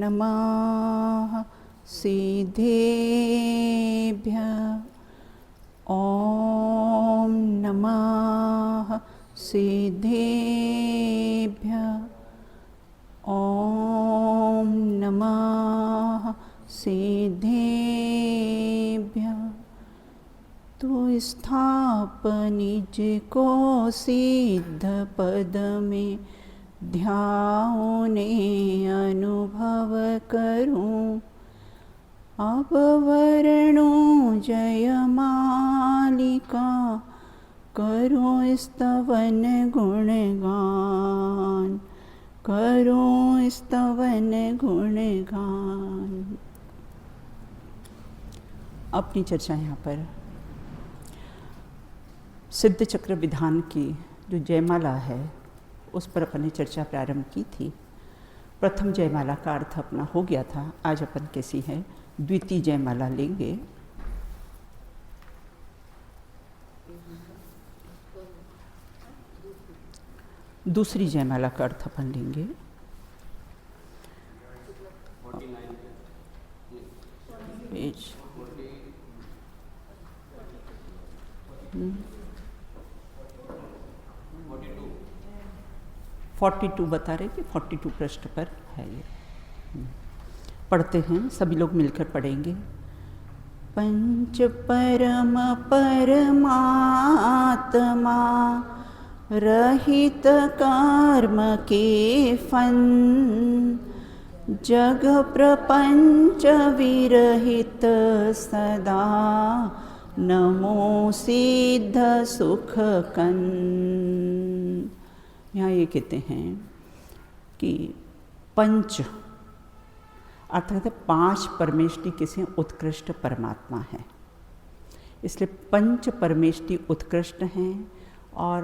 नमः सिद्धेभ्यः। ॐ नमः सिद्धेभ्यः। ॐ नमः सिद्धेभ्यः। तु स्थाप निज को सिद्ध पद में, ध्याने अनुभव करूं। अब वर्णों जय मालिका, करो स्तवन गुणगान, करो स्तवन गुणगान। अपनी चर्चा यहाँ पर सिद्ध चक्र विधान की जो जयमाला है उस पर अपन ने चर्चा प्रारंभ की थी। प्रथम जयमाला का अर्थ अपना हो गया था। आज अपन कैसी है द्वितीय जयमाला लेंगे। दूसरी जयमाला का अर्थ अपन लेंगे। पेज 42 बता रहे कि 42 पृष्ठ पर है ये। पढ़ते हैं, सभी लोग मिलकर पढ़ेंगे। पंच परम परमात्मा, रहित कर्म के फन, जग प्रपंच विरहित सदा, नमो सिद्ध सुख कन। यहाँ ये कहते हैं कि पंच अर्थात 5 परमेष्टि किसी उत्कृष्ट परमात्मा है। इसलिए पंच परमेष्टि उत्कृष्ट हैं। और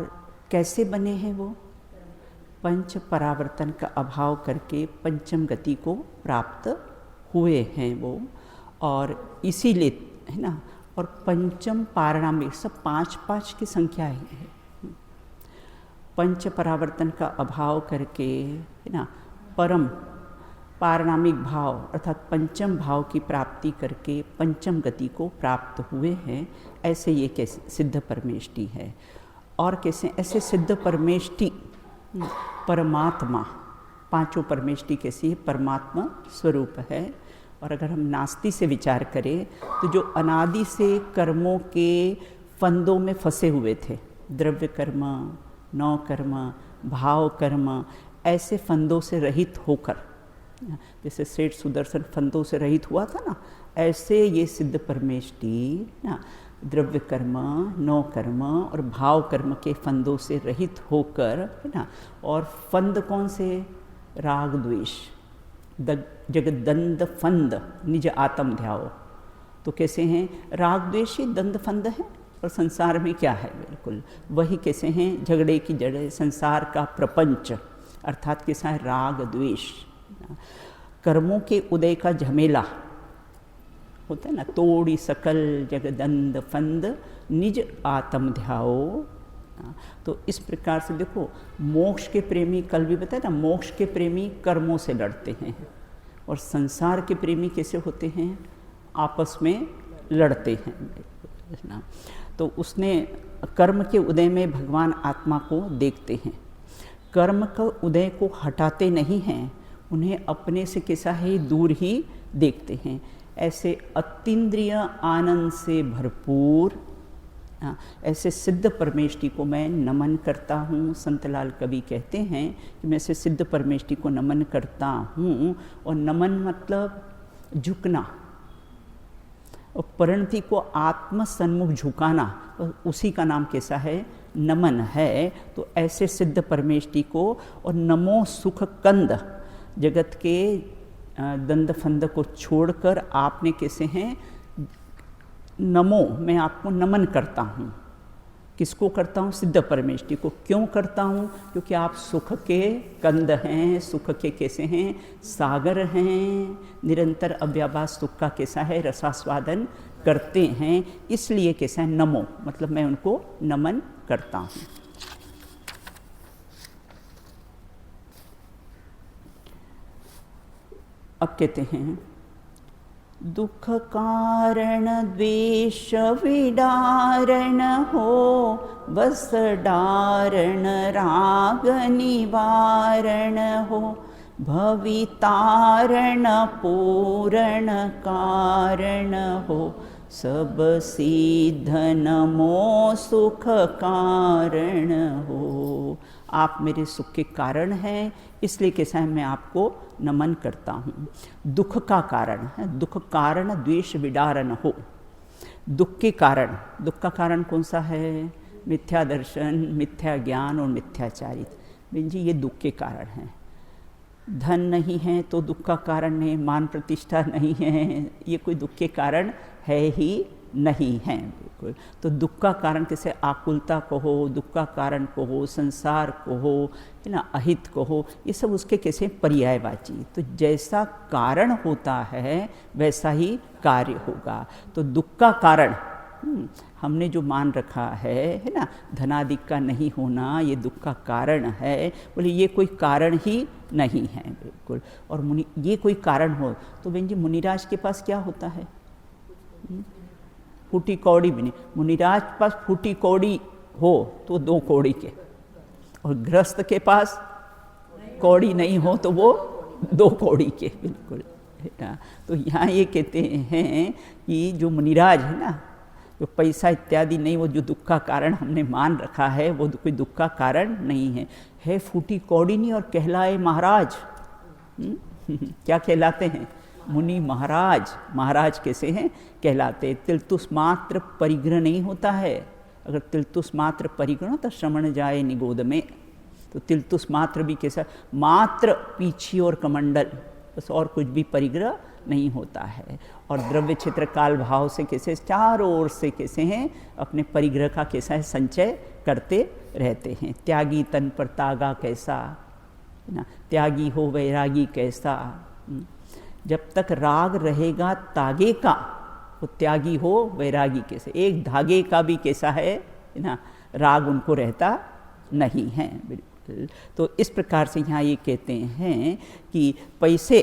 कैसे बने हैं वो? पंच परावर्तन का अभाव करके पंचम गति को प्राप्त हुए हैं वो। और इसीलिए है ना, और पंचम पारणामिक सब 5-5 की संख्या है। पंच परावर्तन का अभाव करके है ना, परम पारणामिक भाव अर्थात पंचम भाव की प्राप्ति करके पंचम गति को प्राप्त हुए हैं। ऐसे ये कैसे सिद्ध परमेष्टि है। और कैसे ऐसे सिद्ध परमेष्टि परमात्मा, 5 परमेष्टि कैसी है? परमात्मा स्वरूप है। और अगर हम नास्ति से विचार करें तो जो अनादि से कर्मों के फंदों में फंसे हुए थे, द्रव्य कर्म, नौ कर्म, भाव कर्म, ऐसे फंदों से रहित होकर, जैसे सेठ सुदर्शन फंदों से रहित हुआ था ना, ऐसे ये सिद्ध परमेष्टि ना द्रव्य कर्म, नौ कर्म और भाव कर्म के फंदों से रहित होकर है ना। और फंद कौन से? राग द्वेष, जगदंद फंद निज आत्म ध्याओ। तो कैसे हैं? राग द्वेष ही दंद फंद है। और संसार में क्या है? बिल्कुल वही कैसे हैं? झगड़े की जड़, संसार का प्रपंच अर्थात कैसा है? राग द्वेष। कर्मों के उदय का झमेला होता है ना, तोड़ी सकल जगदंद फंद निज आत्म ध्याओ। तो इस प्रकार से देखो, मोक्ष के प्रेमी, कल भी बताया ना, मोक्ष के प्रेमी कर्मों से लड़ते हैं और संसार के प्रेमी कैसे होते हैं? आपस में लड़ते हैं ना। तो उसने कर्म के उदय में भगवान आत्मा को देखते हैं, कर्म का उदय को हटाते नहीं हैं, उन्हें अपने से कैसा है दूर ही देखते हैं। ऐसे अतीन्द्रिय आनंद से भरपूर ऐसे सिद्ध परमेष्टि को मैं नमन करता हूँ। संतलाल कवि कहते हैं कि मैं ऐसे सिद्ध परमेष्टि को नमन करता हूँ। और नमन मतलब झुकना, और परिणति को आत्म सन्मुख झुकाना, उसी का नाम कैसा है? नमन है। तो ऐसे सिद्ध परमेष्टि को, और नमो सुख कंद, जगत के दंद फंद को छोड़कर आपने कैसे हैं? नमो, मैं आपको नमन करता हूँ। किसको करता हूँ? सिद्ध परमेष्टि को। क्यों करता हूँ? क्योंकि आप सुख के कंद हैं, सुख के कैसे हैं? सागर हैं। निरंतर अव्याभास सुख का कैसा है? रसास्वादन करते हैं। इसलिए कैसा है? नमो, मतलब मैं उनको नमन करता हूँ। अब कहते हैं दुख कारण द्वेष विडारण हो, बस डारण राग निवारण हो, भवितारण पूरण कारण हो, सब सिद्ध नमो सुख कारण हो। आप मेरे सुख के कारण हैं, इसलिए कैसा है मैं आपको नमन करता हूँ। दुख का कारण है, दुख कारण द्वेष विडारण हो। दुख के कारण, दुख का कारण कौन सा है? मिथ्या दर्शन, मिथ्या ज्ञान और मिथ्याचारित। जी ये दुख के कारण हैं। धन नहीं है तो दुख का कारण नहीं, मान प्रतिष्ठा नहीं है, ये कोई दुख के कारण है ही नहीं है बिल्कुल। तो दुख का कारण कैसे? आकुलता को हो, दुख का कारण को हो, संसार को हो, है ना, अहित को हो, ये सब उसके कैसे पर्यायवाची। तो जैसा कारण होता है वैसा ही कार्य होगा। तो दुख का कारण हमने जो मान रखा है ना, धनादिक का नहीं होना ये दुख का कारण है, बोले ये कोई कारण ही नहीं है बिल्कुल। और मुनि ये कोई कारण हो तो बहन जी मुनिराज के पास क्या होता है? फूटी कौड़ी भी नहीं। मुनिराज के पास फूटी कौड़ी हो तो 2 कौड़ी के, और गृहस्थ के पास कौड़ी नहीं हो तो वो 2 कौड़ी के बिल्कुल, है ना। तो यहाँ ये कहते हैं कि जो मुनिराज है ना, जो पैसा इत्यादि नहीं, वो जो दुख का कारण हमने मान रखा है वो कोई दुख का कारण नहीं है फूटी कौड़ी नहीं। और कहलाए महाराज, क्या कहलाते हैं? मुनि महाराज। महाराज कैसे हैं? कहलाते। तिलतुस मात्र परिग्रह नहीं होता है। अगर तिलतुस मात्र परिग्रह तो श्रवण जाए निगोद में, तो तिलतुस मात्र भी कैसा? मात्र पीछी और कमंडल, बस और कुछ भी परिग्रह नहीं होता है। और द्रव्य क्षेत्र काल भाव से कैसे चारों ओर से कैसे हैं अपने परिग्रह का कैसा है संचय करते रहते हैं। त्यागी तन पर तागा कैसा, है ना, त्यागी हो वैरागी कैसा। जब तक राग रहेगा तागे का, वो त्यागी हो वैरागी कैसे। एक धागे का भी कैसा है ना, राग उनको रहता नहीं है बिल्कुल। तो इस प्रकार से यहाँ ये कहते हैं कि पैसे,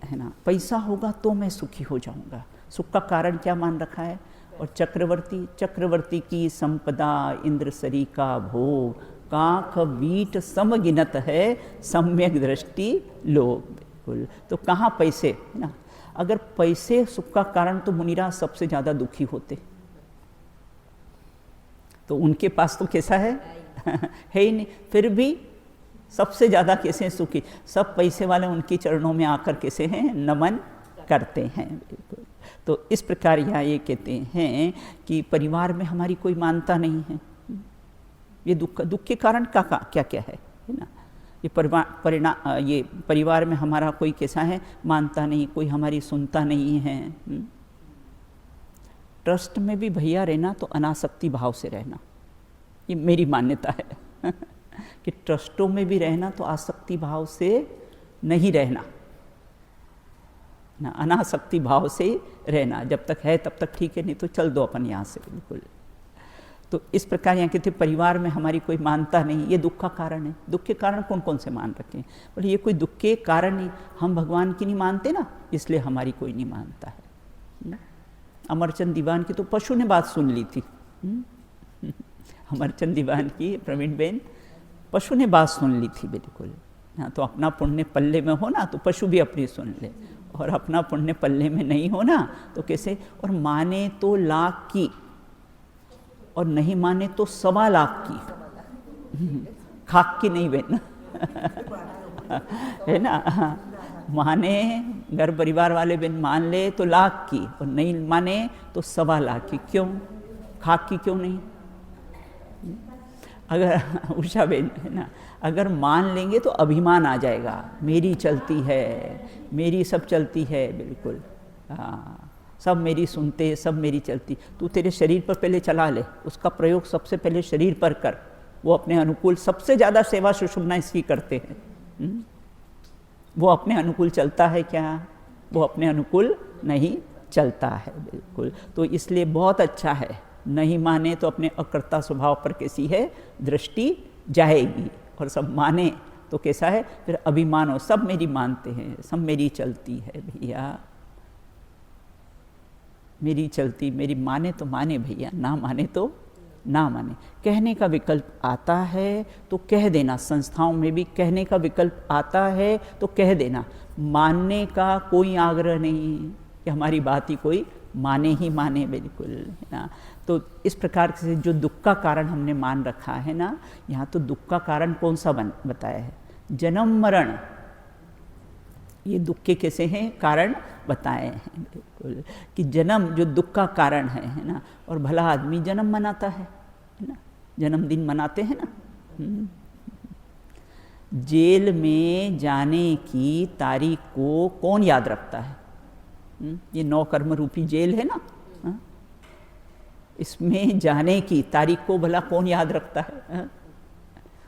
है ना, पैसा होगा तो मैं सुखी हो जाऊंगा। सुख का कारण क्या मान रखा है? और चक्रवर्ती, चक्रवर्ती की संपदा इंद्र सरी का भोग, काख वीट समगिनत है सम्यक दृष्टि लोग बिल्कुल। तो कहाँ पैसे, है ना। अगर पैसे सुख का कारण तो मुनिराज सबसे ज़्यादा दुखी होते, तो उनके पास तो कैसा है है ही नहीं, फिर भी सबसे ज़्यादा कैसे सुखी। सब पैसे वाले उनके चरणों में आकर कैसे हैं नमन करते हैं बिल्कुल। तो इस प्रकार यहाँ ये कहते हैं कि परिवार में हमारी कोई मानता नहीं है। ये दुख के कारण क्या क्या है ना। ये परिवार में हमारा कोई कैसा है मानता नहीं, कोई हमारी सुनता नहीं है। ट्रस्ट में भी भैया रहना तो अनासक्ति भाव से रहना, ये मेरी मान्यता है कि ट्रस्टों में भी रहना तो आसक्ति भाव से नहीं रहना ना, अनासक्ति भाव से रहना। जब तक है तब तक ठीक है, नहीं तो चल दो अपन यहाँ से बिल्कुल। तो इस प्रकार यहाँ कहते परिवार में हमारी कोई मानता नहीं, ये दुख का कारण है। दुख के कारण कौन कौन से मान रखे हैं? बोले ये कोई दुख के कारण नहीं, हम भगवान की नहीं मानते ना, इसलिए हमारी कोई नहीं मानता है। अमरचंद दीवान की तो पशु ने बात सुन ली थी। अमरचंद दीवान की प्रवीण बेन पशु ने बात सुन ली थी बिल्कुल। हाँ, तो अपना पुण्य पल्ले में हो ना तो पशु भी अपनी सुन ले, और अपना पुण्य पल्ले में नहीं हो ना तो कैसे। और माने तो लाख की और नहीं माने तो 1.25 लाख की, खाक की नहीं बहन है ना। माने घर परिवार वाले बिन मान ले तो लाख की, और नहीं माने तो 1.25 लाख की। क्यों खाक की क्यों नहीं? अगर उषा बेन है ना, अगर मान लेंगे तो अभिमान आ जाएगा, मेरी चलती है, मेरी सब चलती है बिल्कुल। हाँ, सब मेरी सुनते, सब मेरी चलती। तू तेरे शरीर पर पहले चला ले, उसका प्रयोग सबसे पहले शरीर पर कर, वो अपने अनुकूल सबसे ज़्यादा सेवा सुषुम्ना इसकी करते हैं। वो अपने अनुकूल चलता है क्या? वो अपने अनुकूल नहीं चलता है बिल्कुल। तो इसलिए बहुत अच्छा है, नहीं माने तो अपने अकर्ता स्वभाव पर कैसी है दृष्टि जाएगी, और सब माने तो कैसा है फिर अभिमान हो, सब मेरी मानते हैं, सब मेरी चलती है भैया, मेरी चलती, मेरी माने तो माने भैया, ना माने तो ना माने। कहने का विकल्प आता है तो कह देना, संस्थाओं में भी कहने का विकल्प आता है तो कह देना, मानने का कोई आग्रह नहीं कि हमारी बात ही कोई माने ही माने, बिल्कुल है ना। तो इस प्रकार से जो दुख का कारण हमने मान रखा है ना, यहाँ तो दुख का कारण कौन सा बताया है, जन्म मरण, ये दुख के कैसे हैं कारण बताए हैं बिल्कुल, कि जन्म जो दुख का कारण है ना। और भला आदमी जन्म मनाता है ना, जन्मदिन मनाते हैं ना। जेल में जाने की तारीख को कौन याद रखता है? ये 9 कर्म रूपी जेल है ना, इसमें जाने की तारीख को भला कौन याद रखता है?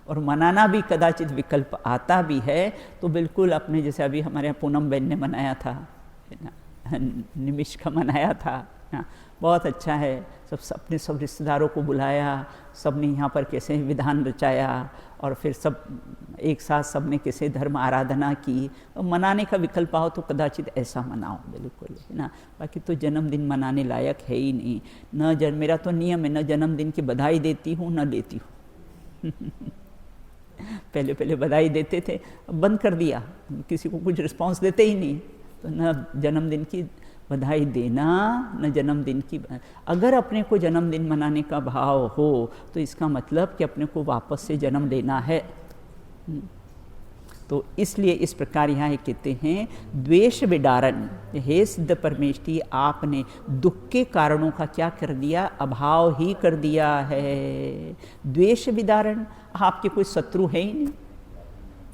और मनाना भी कदाचित विकल्प आता भी है तो बिल्कुल अपने, जैसे अभी हमारे यहाँ पूनम बहन ने मनाया था ना, निमिष का मनाया था ना, बहुत अच्छा है, अपने सब रिश्तेदारों को बुलाया, सब ने यहाँ पर कैसे विधान रचाया और फिर सब एक साथ सब ने कैसे धर्म आराधना की। तो मनाने का विकल्प आओ तो कदाचित ऐसा मनाओ बिल्कुल है ना, बाकी तो जन्मदिन मनाने लायक है ही नहीं। न मेरा तो नियम है, न जन्मदिन की बधाई देती हूँ न लेती हूँ। पहले पहले बधाई देते थे, अब बंद कर दिया, किसी को कुछ रिस्पांस देते ही नहीं, तो न जन्मदिन की बधाई देना न जन्मदिन की। अगर अपने को जन्मदिन मनाने का भाव हो तो इसका मतलब कि अपने को वापस से जन्म लेना है। तो इसलिए इस प्रकार यहाँ कहते हैं द्वेष विदारण, हे सिद्ध परमेष्ठी आपने दुख के कारणों का क्या कर दिया, अभाव ही कर दिया है। द्वेष विदारण, आपके कोई शत्रु है ही नहीं,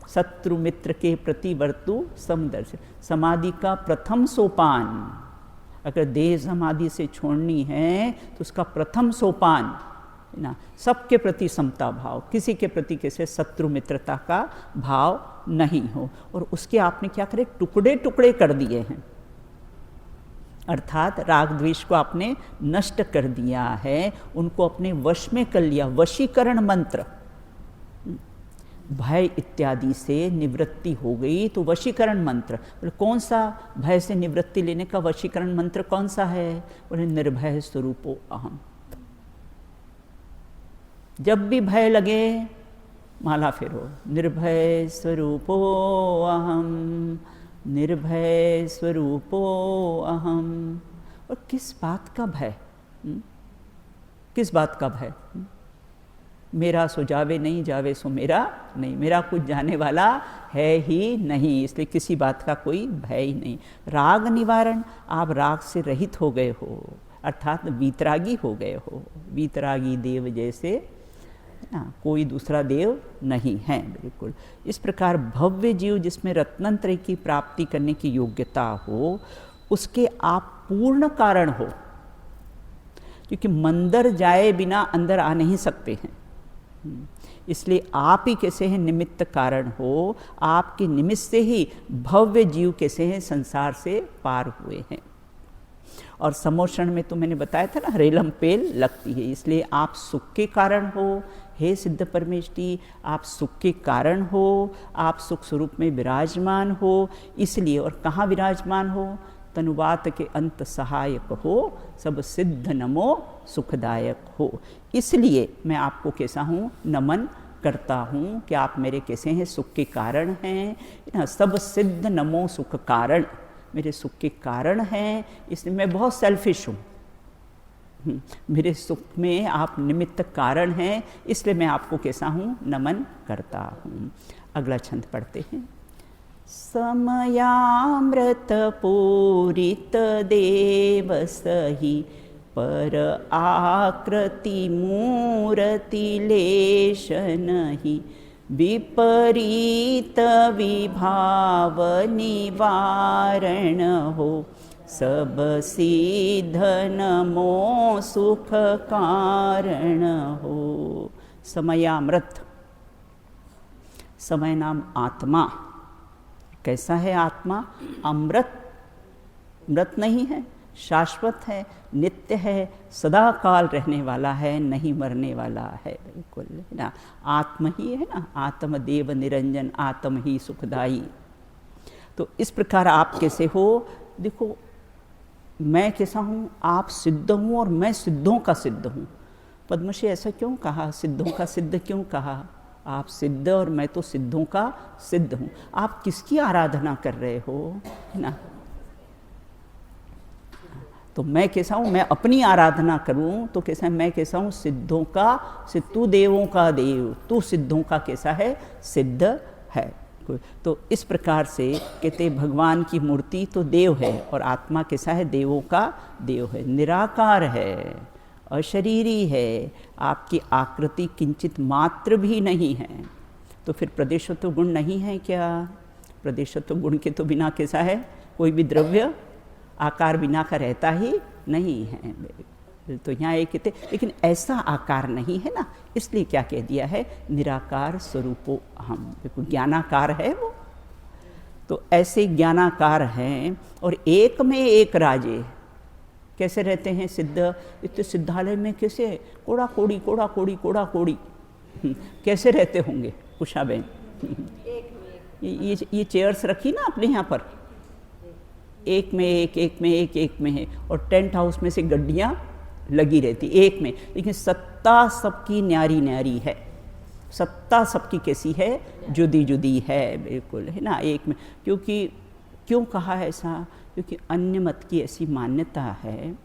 शत्रु मित्र के प्रति वर्तु समदर्शन। समाधि का प्रथम सोपान, अगर देह समाधि से छोड़नी है तो उसका प्रथम सोपान ना सबके प्रति समता भाव, किसी के प्रति कैसे शत्रु मित्रता का भाव नहीं हो। और उसके आपने क्या करे, टुकड़े टुकड़े कर दिए हैं, अर्थात राग द्वेष को आपने नष्ट कर दिया है, उनको अपने वश में कर लिया। वशीकरण मंत्र, भय इत्यादि से निवृत्ति हो गई तो वशीकरण मंत्र, बोले कौन सा भय से निवृत्ति लेने का वशीकरण मंत्र कौन सा है? बोले निर्भय स्वरूपो अहम। जब भी भय लगे माला फेरो, निर्भय स्वरूपो अहम, निर्भय स्वरूपो अहम। और किस बात का भय, किस बात का भय? मेरा सो जावे नहीं, जावे सो मेरा नहीं, मेरा कुछ जाने वाला है ही नहीं, इसलिए किसी बात का कोई भय ही नहीं। राग निवारण, आप राग से रहित हो गए हो, अर्थात वीतरागी हो गए हो। वीतरागी देव जैसे ना कोई दूसरा देव नहीं है, बिल्कुल। इस प्रकार भव्य जीव जिसमें रत्नंत्र की प्राप्ति करने की योग्यता हो, उसके आप पूर्ण कारण हो, क्योंकि मंदिर जाए बिना अंदर आ नहीं सकते हैं, इसलिए आप ही कैसे हैं निमित्त कारण हो, आपके निमित्त से ही भव्य जीव कैसे हैं संसार से पार हुए हैं। और समोषण में तो मैंने बताया था ना, रेलम पेल लगती है, इसलिए आप सुख के कारण हो, हे सिद्ध परमेष्ठी आप सुख के कारण हो, आप सुख स्वरूप में विराजमान हो, इसलिए। और कहाँ विराजमान हो? तनुवात के अंत सहायक हो, सब सिद्ध नमो सुखदायक हो। इसलिए मैं आपको कैसा हूँ, नमन करता हूँ कि आप मेरे कैसे हैं, सुख के कारण हैं। सब सिद्ध नमो सुख कारण, मेरे सुख के कारण हैं, इसलिए मैं बहुत सेल्फिश हूँ। मेरे सुख में आप निमित्त कारण हैं, इसलिए मैं आपको कैसा हूँ, नमन करता हूँ। अगला छंद पढ़ते हैं। समयामृत पूरित देव सही, पर आकृति मूर्ति लेश नहीं, विपरीत विभाव निवारण हो, सब सिद्ध नमो सुख कारण हो। समयामृत, समय नाम आत्मा। कैसा है आत्मा? अमृत, मृत नहीं है, शाश्वत है, नित्य है, सदा काल रहने वाला है, नहीं मरने वाला है, बिल्कुल है ना। आत्म ही है ना, आत्मदेव निरंजन, आत्म ही सुखदाई। तो इस प्रकार आप कैसे हो, देखो मैं कैसा हूँ, आप सिद्ध हूँ और मैं सिद्धों का सिद्ध हूँ। पद्मश्री ऐसा क्यों कहा, सिद्धों का सिद्ध क्यों कहा? आप सिद्ध और मैं तो सिद्धों का सिद्ध हूँ। आप किसकी आराधना कर रहे हो, है ना। तो मैं कैसा हूँ, मैं अपनी आराधना करूँ तो कैसा है, मैं कैसा हूँ, सिद्धों का सिद्ध, तू देवों का देव, तू सिद्धों का कैसा है, सिद्ध है। तो इस प्रकार से कहते भगवान की मूर्ति तो देव है और आत्मा कैसा है, देवों का देव है, निराकार है, अशरीरी है, आपकी आकृति किंचित मात्र भी नहीं है। तो फिर प्रदेशत्व गुण नहीं है क्या? प्रदेशत्व गुण के तो बिना कैसा है, कोई भी द्रव्य आकार बिना का रहता ही नहीं है। तो यहाँ एक कहते, लेकिन ऐसा आकार नहीं है ना, इसलिए क्या कह दिया है, निराकार स्वरूपो अहम। देखो ज्ञानाकार है वो, तो ऐसे ज्ञानाकार हैं और एक में एक राजे कैसे रहते हैं सिद्ध। इतने सिद्धालय में कैसे कोड़ा कोड़ी कोड़ा कोड़ी कोड़ा कोड़ी कैसे रहते होंगे उषा बहन? ये चेयर्स रखी ना अपने यहाँ पर, एक में एक, एक में एक, एक में है, और टेंट हाउस में से गड्डियाँ लगी रहती एक में, लेकिन सत्ता सबकी न्यारी न्यारी है, सत्ता सबकी कैसी है, जुदी जुदी है, बिल्कुल है ना, एक में। क्योंकि क्यों कहा है ऐसा? क्योंकि अन्य मत की ऐसी मान्यता है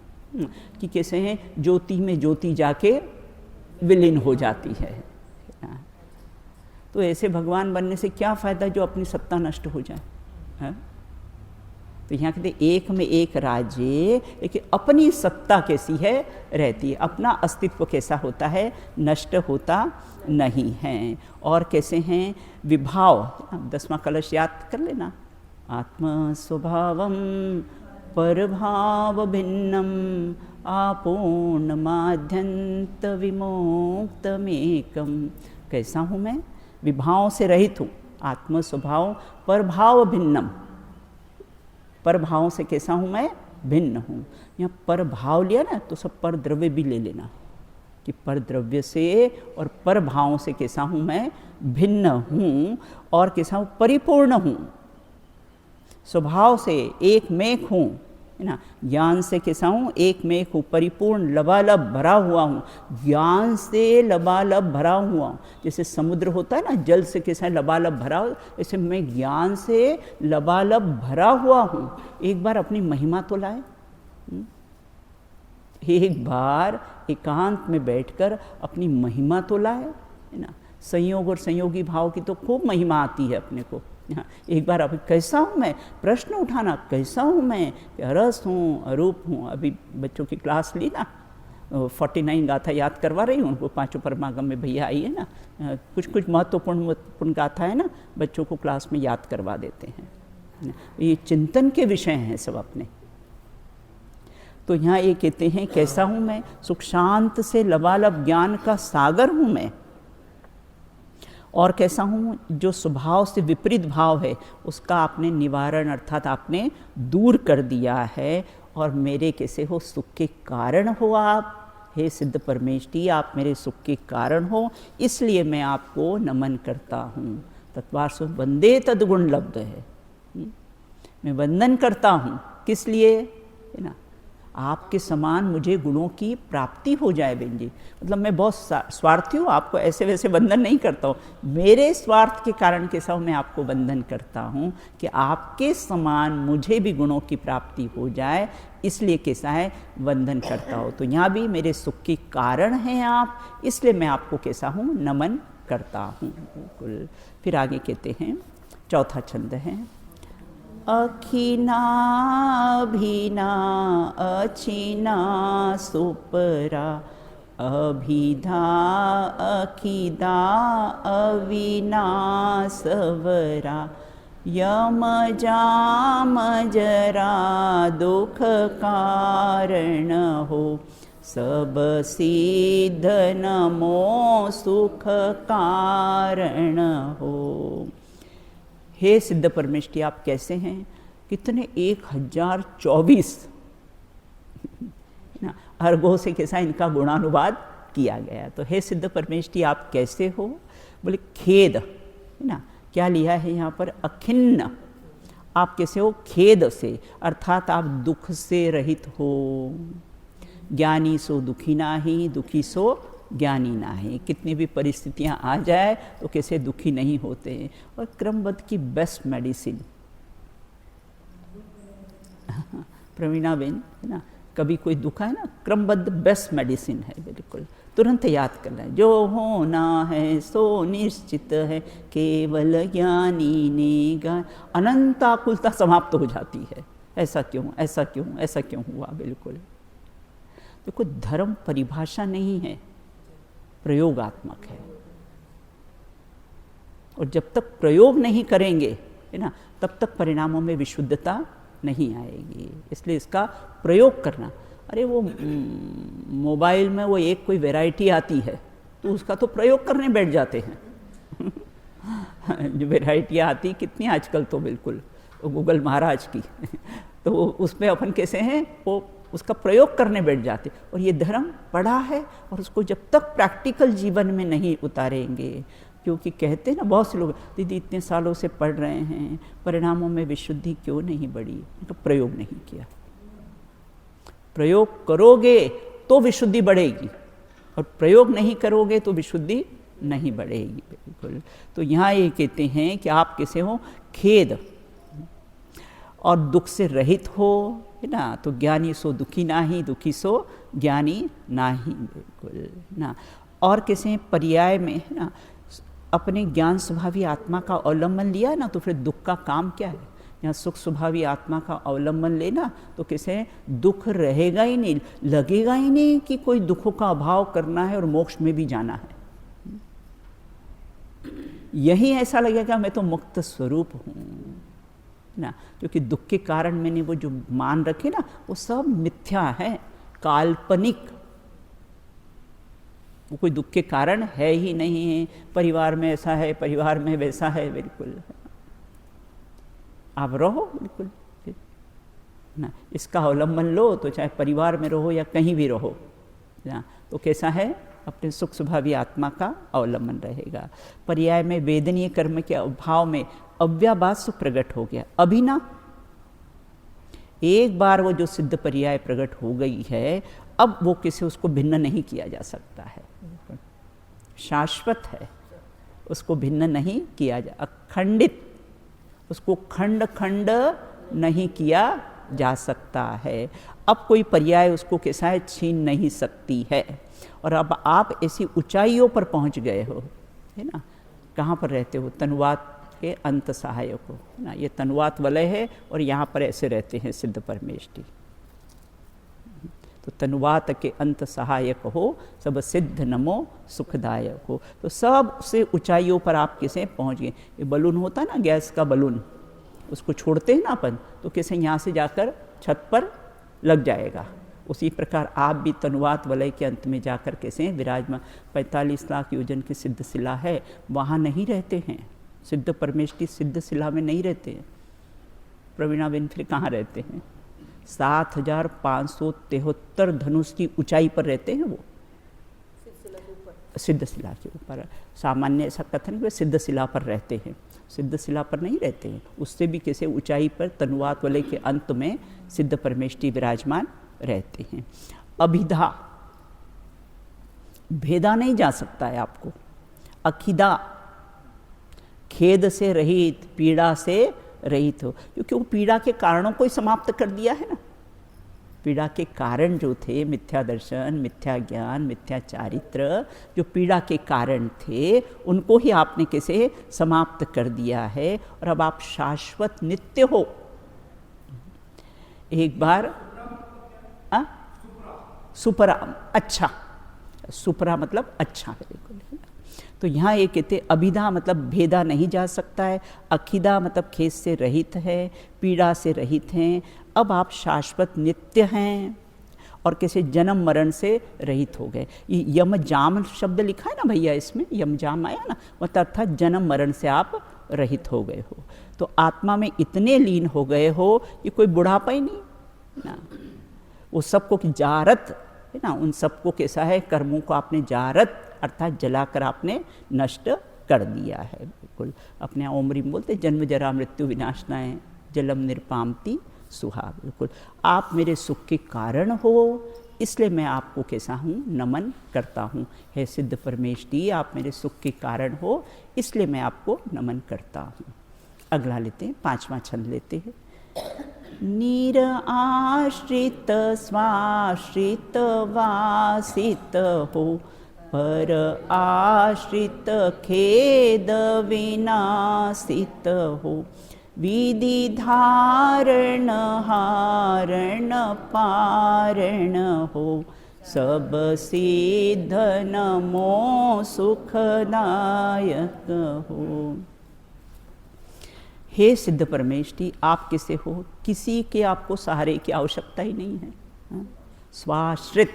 कि कैसे हैं, ज्योति में ज्योति जाके विलीन हो जाती है। तो ऐसे भगवान बनने से क्या फ़ायदा जो अपनी सत्ता नष्ट हो जाए, है? तो यहाँ कहते एक में एक राज्य, लेकिन अपनी सत्ता कैसी है, रहती है, अपना अस्तित्व कैसा होता है, नष्ट होता नहीं है। और कैसे हैं, विभाव, 10वां कलश याद कर लेना, आत्म स्वभावम परभाव भिन्नम आपूर्ण माध्यंत विमोक्तमेकम। कैसा हूँ मैं, विभाव से रहित हूँ, आत्म स्वभाव परभाव भिन्नम, पर भाव से कैसा हूँ मैं, भिन्न हूँ। यहाँ पर भाव लिया ना तो सब पर द्रव्य भी ले लेना कि पर द्रव्य से और पर भाव से कैसा हूँ मैं, भिन्न हूँ, और कैसा हूँ, परिपूर्ण हूँ, स्वभाव से एक मेक हूँ, है ना। ज्ञान से कैसा हूँ, एक मेक हूँ, परिपूर्ण लबालब भरा हुआ हूँ, ज्ञान से लबालब भरा हुआ हूँ। जैसे समुद्र होता है ना, जल से कैसा है लबालब भरा हो, ऐसे मैं ज्ञान से लबालब भरा हुआ हूँ। एक बार अपनी महिमा तो लाए, एक बार एकांत में बैठकर अपनी महिमा तो लाए, है ना। संयोग और संयोगी भाव की तो खूब महिमा आती है अपने को। एक बार अभी कैसा हूँ मैं, प्रश्न उठाना, कैसा हूँ मैं, रस हूँ, अरूप हूँ। अभी बच्चों की क्लास ली ना, 49 गाथा याद करवा रही हूँ उनको, 5 परमागम में भैया आई है ना, कुछ कुछ महत्वपूर्ण गाथा है ना, बच्चों को क्लास में याद करवा देते हैं। ये चिंतन के विषय हैं सब अपने। तो यहाँ ये कहते हैं कैसा हूँ मैं, सुख शांत से लबालब ज्ञान का सागर हूँ मैं। और कैसा हूँ, जो स्वभाव से विपरीत भाव है उसका आपने निवारण अर्थात आपने दूर कर दिया है, और मेरे कैसे हो, सुख के कारण हो आप, हे सिद्ध परमेष्ठी, आप मेरे सुख के कारण हो, इसलिए मैं आपको नमन करता हूँ। तत्वार्थ वंदे तद्गुण लब्ध है, मैं वंदन करता हूँ, किस लिए, है ना, आपके समान मुझे गुणों की प्राप्ति हो जाए। बहन जी, मतलब मैं बहुत स्वार्थी हूँ, आपको ऐसे वैसे बंधन नहीं करता हूँ, मेरे स्वार्थ के कारण कैसा हूँ, मैं आपको बंधन करता हूँ कि आपके समान मुझे भी गुणों की प्राप्ति हो जाए, इसलिए कैसा है, वंदन करता हूँ। तो यहाँ भी मेरे सुख के कारण हैं आप, इसलिए मैं आपको कैसा हूँ, नमन करता हूँ। बिल्कुल। फिर आगे कहते हैं, चौथा छंद है, अखिना अभिना अचिना सुपरा अभिधा अखिदा अविनाशवरा यम जाम जरा दुख कारण हो सब सिद्ध नमो सुख कारण हो। हे सिद्ध परमेष्ठी, आप कैसे हैं, कितने 1024 ना, अर्घो से कैसा इनका गुणानुवाद किया गया। तो हे सिद्ध परमेष्ठी आप कैसे हो? बोले खेद, है ना, क्या लिया है यहाँ पर? अखिन्न। आप कैसे हो? खेद से, अर्थात आप दुख से रहित हो। ज्ञानी सो दुखी नाही, दुखी सो ज्ञानी नाही। कितनी भी परिस्थितियाँ आ जाए तो कैसे दुखी नहीं होते। और क्रमबद्ध की बेस्ट मेडिसिन प्रवीणा बेन, है ना, कभी कोई दुख है ना, क्रमबद्ध बेस्ट मेडिसिन है, बिल्कुल तुरंत याद करना है। जो होना है सो निश्चित है, केवल ज्ञानी ने ज्ञान। अनंत आकुलता समाप्त हो जाती है। ऐसा क्यों, ऐसा क्यों, ऐसा क्यों हुआ? बिल्कुल देखो, धर्म परिभाषा नहीं है, प्रयोगात्मक है। और जब तक प्रयोग नहीं करेंगे, है ना, तब तक परिणामों में विशुद्धता नहीं आएगी। इसलिए इसका प्रयोग करना। अरे वो मोबाइल में वो एक कोई वैरायटी आती है तो उसका तो प्रयोग करने बैठ जाते हैं। जो वैरायटियाँ आती कितनी आजकल, तो बिल्कुल गूगल महाराज की तो उसमें अपन कैसे हैं, वो उसका प्रयोग करने बैठ जाते। और ये धर्म पढ़ा है और उसको जब तक प्रैक्टिकल जीवन में नहीं उतारेंगे, क्योंकि कहते हैं ना बहुत से लोग, दीदी इतने सालों से पढ़ रहे हैं, परिणामों में विशुद्धि क्यों नहीं बढ़ी? तो प्रयोग नहीं किया। प्रयोग करोगे तो विशुद्धि बढ़ेगी, और प्रयोग नहीं करोगे तो विशुद्धि नहीं बढ़ेगी, बिल्कुल। तो यहाँ ये कहते हैं कि आप कैसे हो? खेद और दुख से रहित हो, है ना। तो ज्ञानी सो दुखी नाही, दुखी सो ज्ञानी नाही, बिल्कुल ना। और कैसे पर्याय में, है ना, अपने ज्ञान स्वभावी आत्मा का अवलंबन लिया ना, तो फिर दुख का काम क्या है? यहाँ सुख स्वभावी आत्मा का अवलंबन लेना तो कैसे दुख रहेगा ही नहीं, लगेगा ही नहीं कि कोई दुखों का अभाव करना है और मोक्ष में भी जाना है। यही ऐसा लगेगा मैं तो मुक्त स्वरूप हूँ ना, क्योंकि दुख के कारण मैंने वो जो मान रखे ना, वो सब मिथ्या है, काल्पनिक। वो कोई दुख के कारण है ही नहीं है। परिवार में ऐसा है, परिवार में वैसा है, बिल्कुल आप रहो बिल्कुल ना, इसका अवलंबन लो, तो चाहे परिवार में रहो या कहीं भी रहो ना, तो कैसा है? अपने सुख स्वभावी आत्मा का अवलंबन रहेगा। पर्याय में वेदनीय कर्म के अभाव में अव्याभास प्रकट हो गया। अभी ना एक बार वो जो सिद्ध पर्याय प्रकट हो गई है, अब वो किसी उसको भिन्न नहीं किया जा सकता है, शाश्वत है, उसको भिन्न नहीं किया जा, अखंडित, उसको खंड खंड नहीं किया जा सकता है। अब कोई पर्याय उसको कैसा है? छीन नहीं सकती है। और अब आप ऐसी ऊंचाइयों पर पहुंच गए हो, है ना। कहाँ पर रहते हो? तनुवात के अंत सहायक हो, है ना। ये तनुवात वलय है और यहाँ पर ऐसे रहते हैं सिद्ध परमेष्ठी। तो तनुवात के अंत सहायक हो, सब सिद्ध नमो सुखदायक हो। तो सब से ऊंचाइयों पर आप कैसे पहुंच गए। ये बलून होता है ना, गैस का बलून, उसको छोड़ते हैं ना अपन, तो कैसे यहाँ से जाकर छत पर लग जाएगा। उसी प्रकार आप भी तनुवात वलय के अंत में जाकर कैसे विराजमान। 45 लाख योजन की सिद्ध शिला है, वहाँ नहीं रहते हैं सिद्ध परमेष्ठी, सिद्ध शिला में नहीं रहते हैं। प्रवीणा बेन फिर कहाँ रहते हैं? 7573 धनुष की ऊंचाई पर रहते हैं वो, सिद्ध शिला के ऊपर। सामान्य ऐसा कथन वे सिद्ध शिला पर रहते हैं, सिद्ध शिला पर नहीं रहते हैं। उससे भी कैसे ऊंचाई पर तनुवात वलय के अंत में सिद्ध परमेष्ठी विराजमान रहते हैं। अभिधा, भेदा नहीं जा सकता है आपको। अखिदा, खेद से रहित, पीड़ा से रहित हो, क्योंकि वो पीड़ा के कारणों को ही समाप्त कर दिया है ना। पीड़ा के कारण जो थे, मिथ्या दर्शन, मिथ्या ज्ञान, मिथ्या चारित्र, जो पीड़ा के कारण थे, उनको ही आपने कैसे समाप्त कर दिया है। और अब आप शाश्वत नित्य हो। एक बार सुपरा, अच्छा, सुपरा मतलब अच्छा, बिल्कुल। तो यहाँ ये कहते अभिधा मतलब भेदा नहीं जा सकता है, अखिदा मतलब खेद से रहित है, पीड़ा से रहित हैं। अब आप शाश्वत नित्य हैं और कैसे जन्म मरण से रहित हो गए। ये यम जाम शब्द लिखा है ना भैया, इसमें यम जाम आया ना, मतलब अर्थात जन्म मरण से आप रहित हो गए हो। तो आत्मा में इतने लीन हो गए हो कि कोई बुढ़ापा ही नहीं ना, वो सबको की जारत है ना, उन सबको कैसा है, कर्मों को आपने जारत अर्थात जलाकर आपने नष्ट कर दिया है। बिल्कुल अपने ओमरी में बोलते जन्म जरा मृत्यु विनाशनाय जलम निर्पामति सुहा। बिल्कुल आप मेरे सुख के कारण हो, इसलिए मैं आपको कैसा हूँ, नमन करता हूँ। हे सिद्ध परमेष्ठी, आप मेरे सुख के कारण हो, इसलिए मैं आपको नमन करता हूँ। अगला लेते हैं, 5वां छंद लेते हैं। नीर आश्रित स्वाश्रित वासित हो, पर आश्रित खेद विनाशित हो। विधि धारण हारण पारण हो, सब सिद्ध नमो सुखदायक हो। हे सिद्ध परमेष्ठी, आप किसे हो, किसी के आपको सहारे की आवश्यकता ही नहीं है। स्वाश्रित,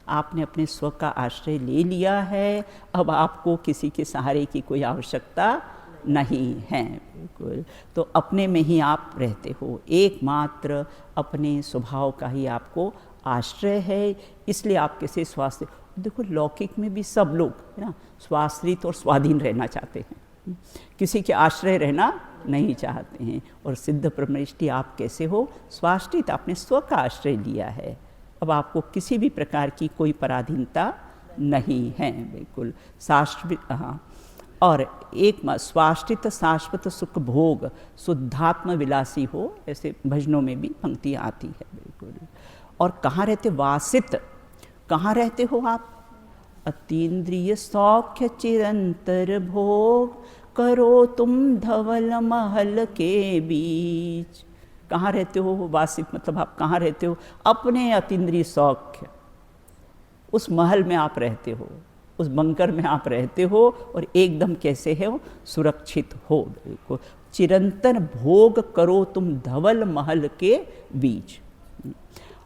आपने अपने स्व का आश्रय ले लिया है, अब आपको किसी के सहारे की कोई आवश्यकता नहीं है। बिल्कुल तो अपने में ही आप रहते हो, एकमात्र अपने स्वभाव का ही आपको आश्रय है, इसलिए आप कैसे स्वास्थ्य। देखो लौकिक में भी सब लोग है ना स्वाश्रित और स्वाधीन रहना चाहते हैं, किसी के आश्रय रहना नहीं चाहते हैं। और सिद्ध परमेष्ठी आप कैसे हो, स्वाश्रित, आपने स्व का आश्रय लिया है, अब आपको किसी भी प्रकार की कोई पराधीनता नहीं है। बिल्कुल शाश्वत, हाँ। और एक स्वाश्रित शाश्वत सुख भोग शुद्धात्म विलासी हो, ऐसे भजनों में भी पंक्तियाँ आती है। बिल्कुल और कहाँ रहते, वासित, कहाँ रहते हो आप, अतीन्द्रिय सौख्य चिरंतर भोग करो तुम धवल महल के बीच। कहाँ रहते हो, वासित मतलब आप कहाँ रहते हो, अपने अतीन्द्रिय सौख्य उस महल में आप रहते हो, उस बंकर में आप रहते हो और एकदम कैसे हो, सुरक्षित हो। बिल्कुल चिरंतन भोग करो तुम धवल महल के बीच।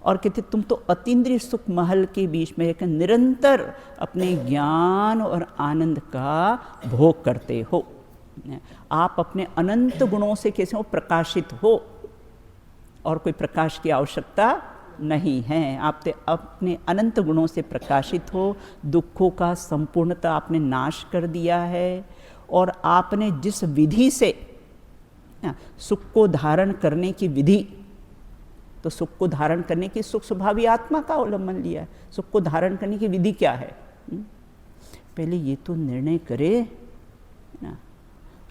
और कहते तुम तो अतीन्द्रिय सुख महल के बीच में एक निरंतर अपने ज्ञान और आनंद का भोग करते हो। आप अपने अनंत गुणों से कैसे हो, प्रकाशित हो, और कोई प्रकाश की आवश्यकता नहीं है। आप अपने अनंत गुणों से प्रकाशित हो, दुखों का संपूर्णतः आपने नाश कर दिया है, और आपने जिस विधि से सुख को धारण करने की विधि, तो सुख को धारण करने की सुख स्वभावी आत्मा का अवलंबन लिया है। सुख को धारण करने की विधि क्या है, पहले ये तो निर्णय करे ना,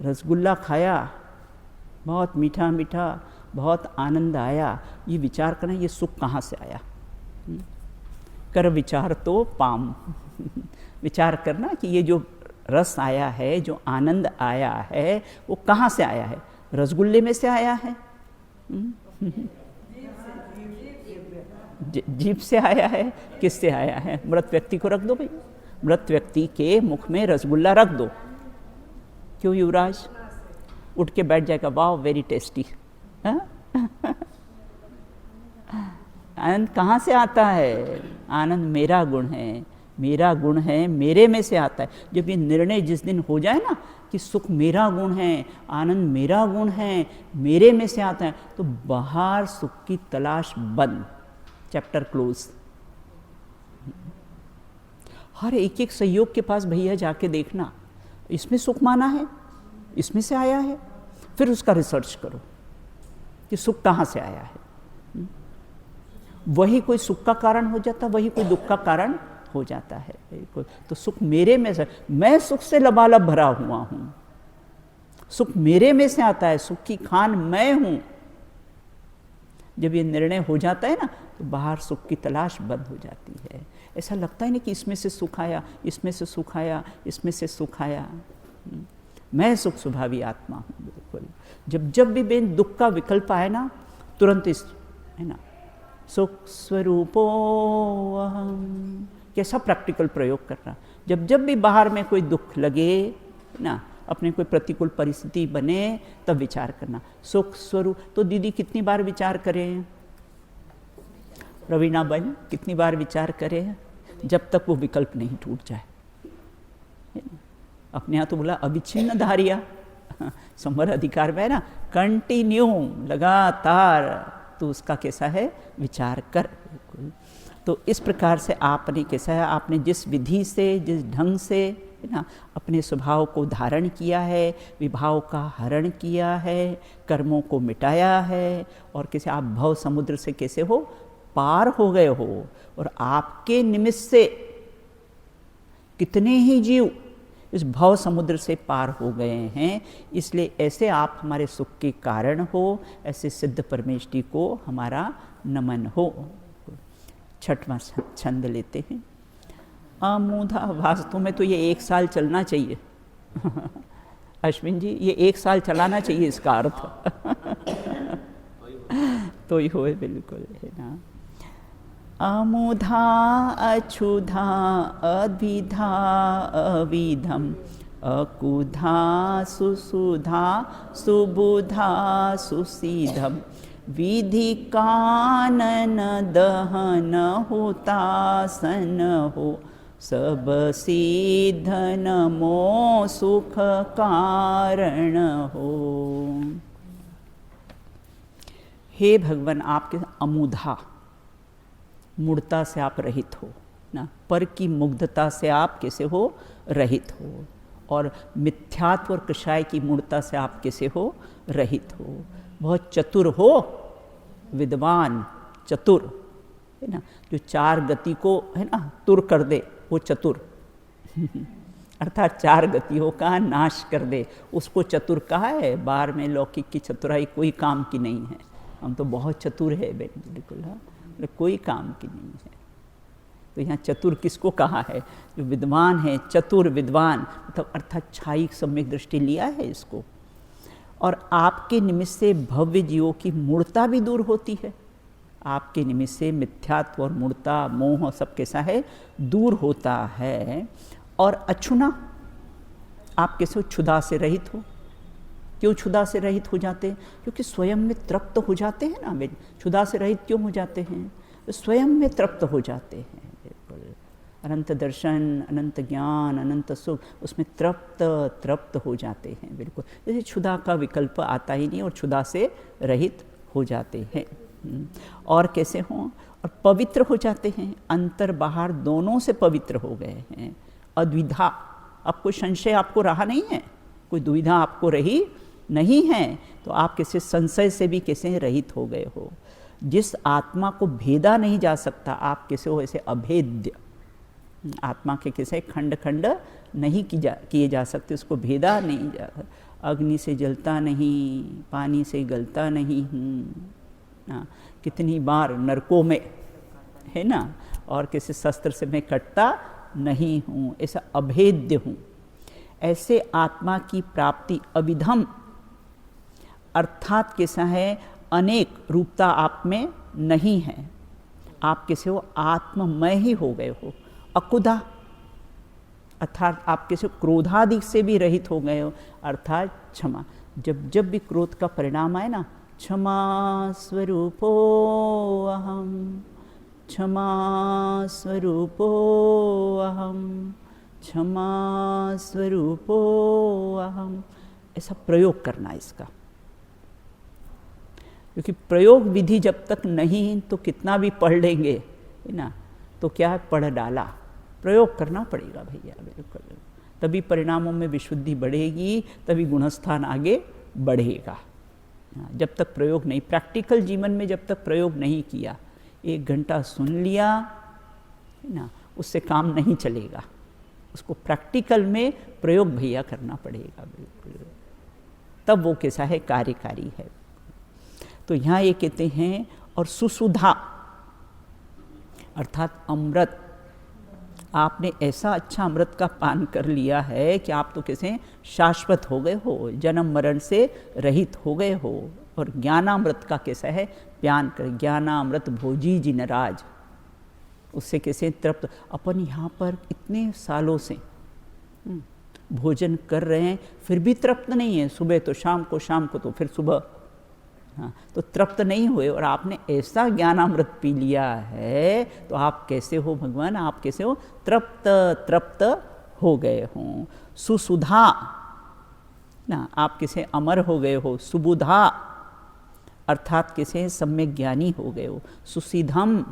रसगुल्ला खाया, बहुत मीठा मीठा, बहुत आनंद आया, ये विचार करना ये सुख कहाँ से आया। कर विचार तो पाम विचार करना कि ये जो रस आया है, जो आनंद आया है, वो कहाँ से आया है, रसगुल्ले में से आया है, जीभ से आया है, किससे आया है। मृत व्यक्ति को रख दो भाई, मृत व्यक्ति के मुख में रसगुल्ला रख दो, क्यों युवराज, उठ के बैठ जाएगा, वाह वेरी टेस्टी। आनंद कहाँ से आता है, आनंद मेरा गुण है, मेरा गुण है, मेरे में से आता है। जब ये निर्णय जिस दिन हो जाए ना कि सुख मेरा गुण है, आनंद मेरा गुण है, मेरे में से आता है, तो बाहर सुख की तलाश बंद, चैप्टर क्लोज। हर एक एक सहयोग के पास भैया जाके देखना, इसमें सुख माना है, इसमें से आया है, फिर उसका रिसर्च करो कि सुख कहाँ से आया है। वही कोई सुख का कारण हो जाता, वही कोई दुख का कारण हो जाता है। बिल्कुल तो सुख मेरे में से, मैं सुख से लबालब भरा हुआ हूँ, सुख मेरे में से आता है, सुख की खान मैं हूँ। जब ये निर्णय हो जाता है ना, तो बाहर सुख की तलाश बंद हो जाती है। ऐसा लगता है नहीं कि इसमें से सुख आया, इसमें से सुख आया, इसमें से सुख आया। मैं सुख स्वभावी आत्मा हूँ। बिल्कुल जब भी बेन दुख का विकल्प आए ना, तुरंत इस है ना, सुख स्वरूपो अहम, कैसा प्रैक्टिकल प्रयोग करना। जब भी बाहर में कोई दुख लगे ना, अपने कोई प्रतिकूल परिस्थिति बने, तब विचार करना सुख स्वरूप। तो दीदी कितनी बार विचार करें, रवीना बहन कितनी बार विचार करें, जब तक वो विकल्प नहीं टूट जाए। अपने यहाँ तो बोला अविच्छिन्न धारिया, समर अधिकार में है ना, कंटिन्यू लगातार तो उसका कैसा है विचार कर। बिल्कुल। तो इस प्रकार से आपने कैसा है, आपने जिस विधि से, जिस ढंग से, है ना, अपने स्वभाव को धारण किया है, विभाव का हरण किया है, कर्मों को मिटाया है, और कैसे आप भव समुद्र से कैसे हो पार हो गए हो। और आपके निमित्त से कितने ही जीव इस भव समुद्र से पार हो गए हैं। इसलिए ऐसे आप हमारे सुख के कारण हो, ऐसे सिद्ध परमेष्टि को हमारा नमन हो। छठवां छंद लेते हैं। अमूधा, वास्तव में तो ये 1 साल चलना चाहिए अश्विन जी, ये 1 साल चलाना चाहिए इसका अर्थ तो ही होए, बिल्कुल, है ना। अमुधा अछुधा अद्विधा अविधम अकुधा सुसुधा सुबुधा सुसीधम विधि कानन दहन हुतासन हो सब सिद्ध नमो सुख कारण हो। हे भगवान, आपके अमुधा, मूढ़ता से आप रहित हो ना, पर की मुग्धता से आप कैसे हो रहित हो, और मिथ्यात्व और कषाय की मूढ़ता से आप कैसे हो रहित हो। बहुत चतुर हो, विद्वान, चतुर, है ना, जो 4 गति को, है ना, तुर कर दे, वो चतुर अर्थात 4 गतियों का नाश कर दे, उसको चतुर कहा है। बाहर में लौकिक की चतुराई कोई काम की नहीं है। हम तो बहुत चतुर है बिल्कुल, हाँ, कोई काम की नहीं है। तो यहाँ चतुर किसको कहा है? जो विद्वान है, चतुर विद्वान, मतलब अर्थात छाई सम्यक दृष्टि लिया है इसको। और आपके निमित्त से भव्य जीवों की मूढ़ता भी दूर होती है। आपके निमित्त से मिथ्यात्व और मूढ़ता, मोह सब कैसा है दूर होता है। और अछुना, आप कैसे क्षुधा से रहित हो। क्यों क्षुधा से रहित हो जाते हैं? क्योंकि स्वयं में तृप्त हो जाते हैं ना। क्षुधा से रहित क्यों हो जाते हैं? तो स्वयं में तृप्त हो जाते हैं। बिल्कुल, अनंत दर्शन, अनंत ज्ञान, अनंत सुख, उसमें तृप्त हो जाते हैं। बिल्कुल, जैसे क्षुधा का विकल्प आता ही नहीं, और क्षुधा से रहित हो जाते हैं। और कैसे हों? और पवित्र हो जाते हैं, अंतर बाहर दोनों से पवित्र हो गए हैं। अद्विधा, अब कोई संशय आपको रहा नहीं है, कोई दुविधा आपको रही नहीं है, तो आप कैसे संशय से भी कैसे रहित हो गए हो। जिस आत्मा को भेदा नहीं जा सकता, आप कैसे हो ऐसे अभेद्य। आत्मा के कैसे खंड खंड नहीं किए जा सकते, उसको भेदा नहीं जा। अग्नि से जलता नहीं, पानी से गलता नहीं हूँ, कितनी बार नरकों में, है ना, और किसी शस्त्र से मैं कटता नहीं हूँ, ऐसा अभेद्य हूँ। ऐसे आत्मा की प्राप्ति अविधम, अर्थात कैसा है अनेक रूपता आप में नहीं है। आप कैसे हो आत्ममय ही हो गए हो। अकुधा, अर्थात आप कैसे क्रोधादि से भी रहित हो गए हो। अर्थात क्षमा, जब जब भी क्रोध का परिणाम आए ना, क्षमा स्वरूपो अहम, क्षमा स्वरूपो अहम, क्षमा स्वरूपो अहम, ऐसा प्रयोग करना इसका। क्योंकि प्रयोग विधि जब तक नहीं, तो कितना भी पढ़ लेंगे, है ना, तो क्या है, पढ़ डाला। प्रयोग करना पड़ेगा भैया, बिल्कुल, तभी परिणामों में विशुद्धि बढ़ेगी, तभी गुणस्थान आगे बढ़ेगा। जब तक प्रयोग नहीं, प्रैक्टिकल जीवन में जब तक प्रयोग नहीं किया, 1 घंटा सुन लिया, है ना, उससे काम नहीं चलेगा। उसको प्रैक्टिकल में प्रयोग भैया करना पड़ेगा, बिल्कुल, तब वो कैसा है कार्यकारी है। तो यहाँ ये कहते हैं, और सुसुधा अर्थात अमृत, आपने ऐसा अच्छा अमृत का पान कर लिया है कि आप तो कैसे शाश्वत हो गए हो, जन्म मरण से रहित हो गए हो। और ज्ञानामृत का कैसा है प्यान कर, ज्ञानामृत भोजी जिनराज, उससे कैसे तृप्त। अपन यहाँ पर इतने सालों से भोजन कर रहे हैं, फिर भी तृप्त नहीं है। सुबह तो शाम को, शाम को तो फिर सुबह, हाँ, तो तृप्त नहीं हुए। और आपने ऐसा ज्ञानामृत पी लिया है, तो आप कैसे हो भगवान, आप कैसे हो तृप्त हो गए हों। सुसुधा ना, आप कैसे अमर हो गए हो। सुबुधा, अर्थात कैसे सम्यक ज्ञानी हो गए हो, सुसीधम,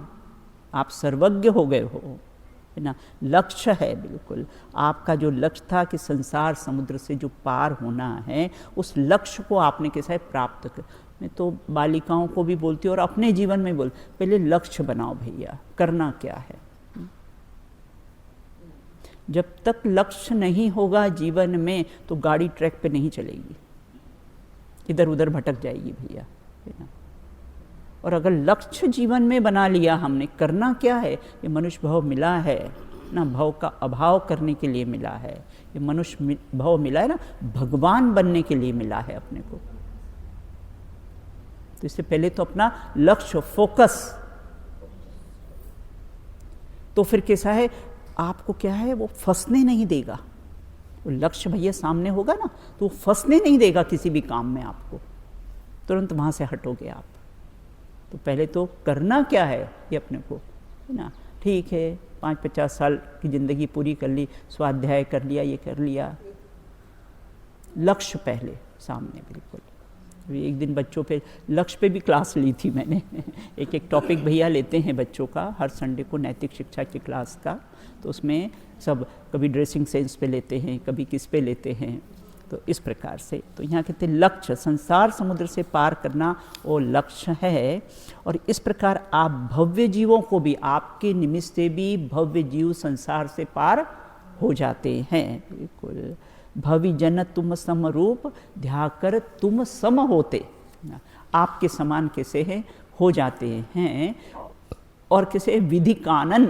आप सर्वज्ञ हो गए हो, है ना। लक्ष्य है बिल्कुल, आपका जो लक्ष्य था कि संसार समुद्र से जो पार होना है, उस लक्ष्य को आपने कैसा है प्राप्त कर। मैं तो बालिकाओं को भी बोलती हूँ और अपने जीवन में बोल, पहले लक्ष्य बनाओ भैया, करना क्या है। जब तक लक्ष्य नहीं होगा जीवन में तो गाड़ी ट्रैक पे नहीं चलेगी, इधर उधर भटक जाएगी भैया, है ना। और अगर लक्ष्य जीवन में बना लिया हमने, करना क्या है, ये मनुष्य भाव मिला है ना, भाव का अभाव करने के लिए मिला है, ये मनुष्य भाव मिला है ना, भगवान बनने के लिए मिला है अपने को। तो इससे पहले तो अपना लक्ष्य, फोकस, तो फिर कैसा है आपको क्या है, वो फंसने नहीं देगा। वो लक्ष्य भैया सामने होगा ना तो वो फंसने नहीं देगा किसी भी काम में, आपको तुरंत वहां से हटोगे आप। तो पहले तो करना क्या है ये अपने को, है ना। ठीक है 5-50 साल की ज़िंदगी पूरी कर ली, स्वाध्याय कर लिया, ये कर लिया, लक्ष्य पहले सामने बिल्कुल। एक दिन बच्चों पे लक्ष्य पे भी क्लास ली थी मैंने एक टॉपिक भैया लेते हैं बच्चों का हर संडे को, नैतिक शिक्षा की क्लास का। तो उसमें सब कभी ड्रेसिंग सेंस पे लेते हैं, कभी किस पे लेते हैं, तो इस प्रकार से। तो यहाँ कहते हैं लक्ष्य, संसार समुद्र से पार करना वो लक्ष्य है। और इस प्रकार आप भव्य जीवों को भी, आपके निमित्त से भी भव्य जीव संसार से पार हो जाते हैं बिल्कुल। भवि जन तुम सम रूप ध्याकर तुम सम होते, आपके समान कैसे हैं हो जाते हैं। और कैसे विधि कानन,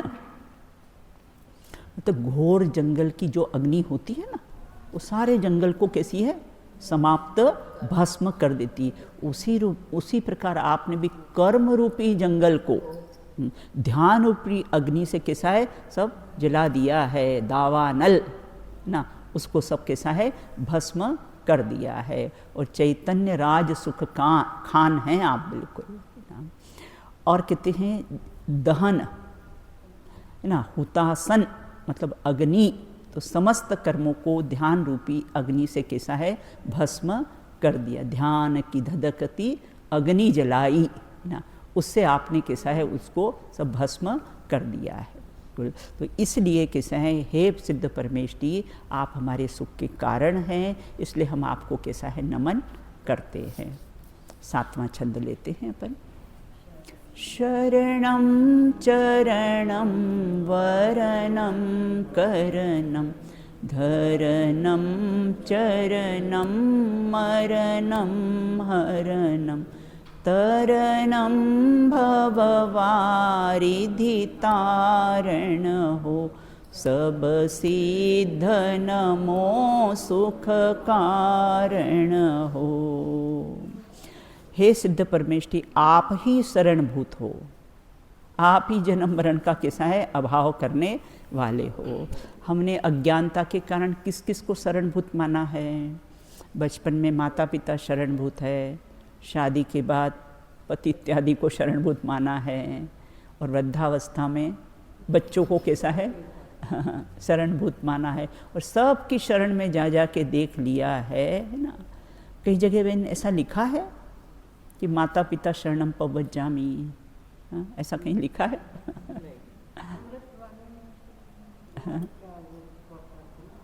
मतलब घोर जंगल की जो अग्नि होती है ना, वो सारे जंगल को कैसी है समाप्त भस्म कर देती है। उसी प्रकार आपने भी कर्म रूपी जंगल को ध्यान रूपी अग्नि से कैसा है सब जला दिया है, दावानल ना, उसको सब कैसा है भस्म कर दिया है। और चैतन्य राज सुख खान हैं आप बिल्कुल। और कहते हैं दहन, है ना, हुतासन मतलब अग्नि, तो समस्त कर्मों को ध्यान रूपी अग्नि से कैसा है भस्म कर दिया। ध्यान की धधकती अग्नि जलाई ना, उससे आपने कैसा है उसको सब भस्म कर दिया है। तो इसलिए कैसा है, हे सिद्ध परमेष्ठी आप हमारे सुख के कारण हैं, इसलिए हम आपको कैसा है नमन करते हैं। 7वां छंद लेते हैं अपन। शरणं चरणं वरणं करणं धरणं चरणं मरणं हरणं तरणं भववारिधि तारण हो, सब सिद्ध नमो सुख कारण हो। हे सिद्ध परमेष्ठी आप ही शरणभूत हो, आप ही जन्म मरण का कैसा है अभाव करने वाले हो। हमने अज्ञानता के कारण किस किस को शरणभूत माना है। बचपन में माता पिता शरणभूत है, शादी के बाद पति इत्यादि को शरणभूत माना है, और वृद्धावस्था में बच्चों को कैसा है शरणभूत माना है। और सब की शरण में जा जा के देख लिया है ना। कई जगह में ऐसा लिखा है कि माता पिता शरणम पवज्जामि, ऐसा कहीं लिखा है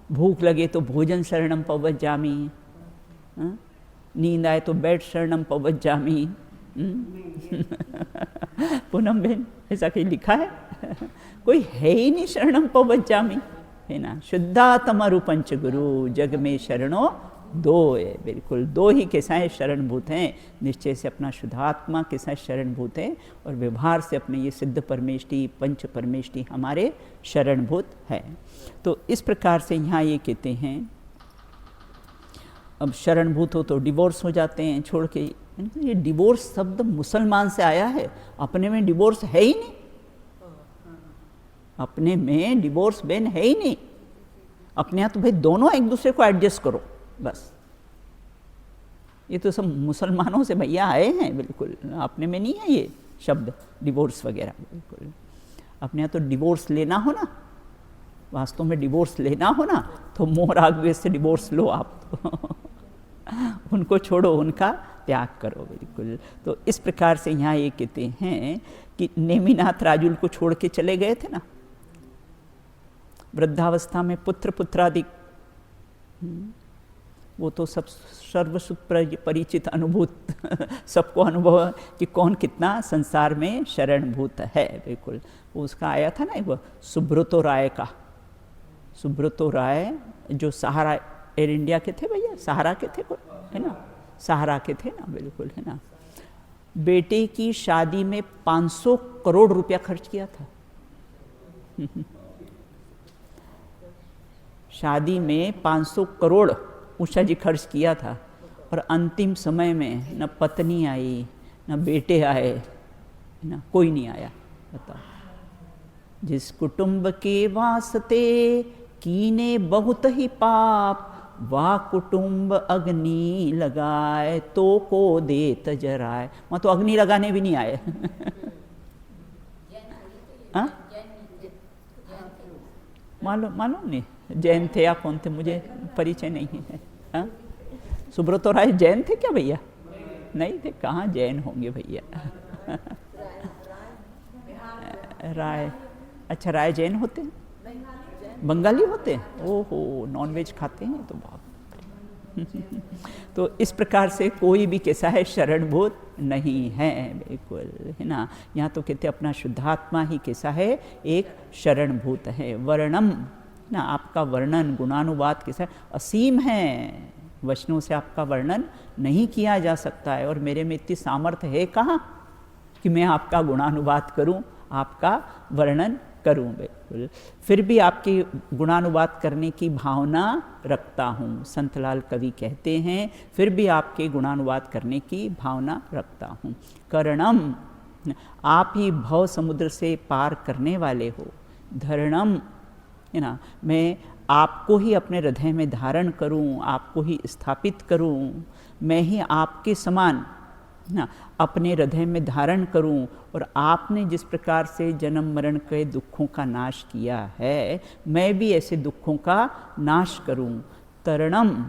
भूख लगे तो भोजन शरणम पवज्जामि, नींद आए तो बेड शरणम पवज्जामि। पूनम बहन ऐसा कहीं लिखा है कोई है ही नहीं शरणम पवज्जामि, है ना। शुद्धात्मा रूपंच गुरु जग में शरणों दो है, बिल्कुल दो ही कैसा है शरणभूत हैं। निश्चय से अपना शुद्धात्मा कैसा शरणभूत है, और व्यवहार से अपने ये सिद्ध परमेष्ठी पंच परमेष्ठी हमारे शरणभूत है। तो इस प्रकार से यहाँ ये कहते हैं अब शरणभूत हो तो डिवोर्स हो जाते हैं छोड़ के। ये डिवोर्स शब्द मुसलमान से आया है, अपने में डिवोर्स है ही नहीं, अपने में डिवोर्स बेन है ही नहीं। अपने यहाँ तो भाई दोनों एक दूसरे को एडजस्ट करो बस। ये तो सब मुसलमानों से भैया आए हैं, बिल्कुल अपने में नहीं है ये शब्द डिवोर्स वगैरह। बिल्कुल अपने यहाँ तो डिवोर्स लेना हो ना, वास्तव में डिवोर्स लेना हो ना तो मोह राग द्वेष से डिवोर्स लो आप तो उनको छोड़ो, उनका त्याग करो बिल्कुल। तो इस प्रकार से यहाँ ये कहते हैं कि नेमिनाथ राजुल को छोड़ के चले गए थे ना, वृद्धावस्था में पुत्र पुत्रादि, वो तो सब सर्वसुख परिचित अनुभूत सबको अनुभव है कि कौन कितना संसार में शरणभूत है बिल्कुल। वो उसका आया था ना वो सुब्रतो राय का, सुब्रतो राय जो सहारा एयर इंडिया के थे भैया, सहारा के थे है ना, सहारा के थे ना बिल्कुल है ना। बेटे की शादी में 500 करोड़ रुपया खर्च किया था शादी में 500 करोड़ उषा जी खर्च किया था, और अंतिम समय में न पत्नी आई न बेटे आए ना, कोई नहीं आया। बताओ। जिस कुटुंब के वास्ते कीने बहुत ही पाप, वाह कुटुंब अग्नि लगाए तो को देत जराए। वहाँ तो अग्नि लगाने भी नहीं आए मालूम नहीं जैन थे या कौन थे, मुझे परिचय नहीं है। हाँ, सुब्रतो राय जैन थे क्या भैया? नहीं थे, कहाँ जैन होंगे भैया राय, अच्छा राय जैन होते हैं, बंगाली होते हैं, ओहो नॉनवेज खाते हैं तो बाप तो इस प्रकार से कोई भी कैसा है शरणभूत नहीं है बिल्कुल है ना। यहाँ तो कहते अपना शुद्धात्मा ही कैसा है, एक शरणभूत है। वर्णम ना, आपका वर्णन गुणानुवाद कैसा है, असीम है, वचनों से आपका वर्णन नहीं किया जा सकता है। और मेरे में इतनी सामर्थ्य है कहाँ कि मैं आपका गुणानुवाद करूं, आपका वर्णन करूं बिल्कुल। फिर भी आपके गुणानुवाद करने की भावना रखता हूँ। संतलाल कवि कहते हैं फिर भी आपके गुणानुवाद करने की भावना रखता हूँ। करणम, आप ही भव समुद्र से पार करने वाले हो। धरणम है ना, मैं आपको ही अपने हृदय में धारण करूं, आपको ही स्थापित करूं, मैं ही आपके समान ना अपने हृदय में धारण करूं। और आपने जिस प्रकार से जन्म मरण के दुखों का नाश किया है, मैं भी ऐसे दुखों का नाश करूं। तरणम,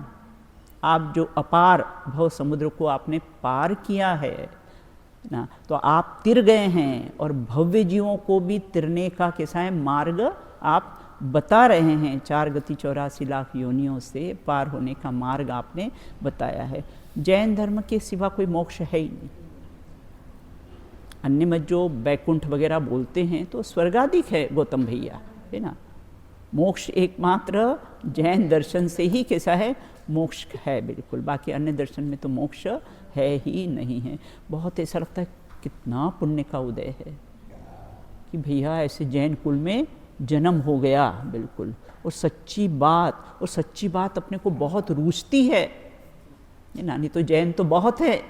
आप जो अपार भव समुद्र को आपने पार किया है ना, तो आप तिर गए हैं, और भव्य जीवों को भी तिरने का कैसा है मार्ग आप बता रहे हैं। 4 गति 84 लाख योनियों से पार होने का मार्ग आपने बताया है। जैन धर्म के सिवा कोई मोक्ष है ही नहीं। अन्य मत जो बैकुंठ वगैरह बोलते हैं तो स्वर्गाधिक है गौतम भैया है ना। मोक्ष एकमात्र जैन दर्शन से ही कैसा है मोक्ष है बिल्कुल, बाकी अन्य दर्शन में तो मोक्ष है ही नहीं है। बहुत ऐसा लगता है कितना पुण्य का उदय है कि भैया ऐसे जैन कुल में जन्म हो गया बिल्कुल। और सच्ची बात अपने को बहुत रूझती है ना, नहीं तो जैन तो बहुत है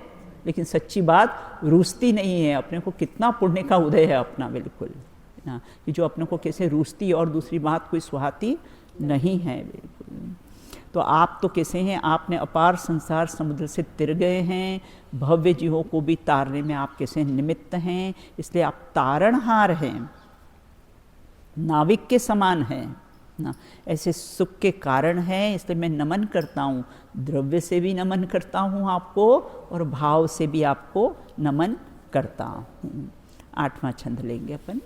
लेकिन सच्ची बात रूझती नहीं है। अपने को कितना पुण्य का उदय है अपना बिल्कुल ना, कि जो अपने को कैसे रूझती और दूसरी बात कोई सुहाती नहीं है बिल्कुल। तो आप तो कैसे हैं, आपने अपार संसार समुद्र से तिर गए हैं, भव्य जीवों को भी तारने में आप कैसे निमित्त हैं, इसलिए आप तारणहार हैं, नाविक के समान है ना, ऐसे सुख के कारण है। इसलिए मैं नमन करता हूँ, द्रव्य से भी नमन करता हूँ आपको और भाव से भी आपको नमन करता हूँ। 8वां छंद लेंगे अपन।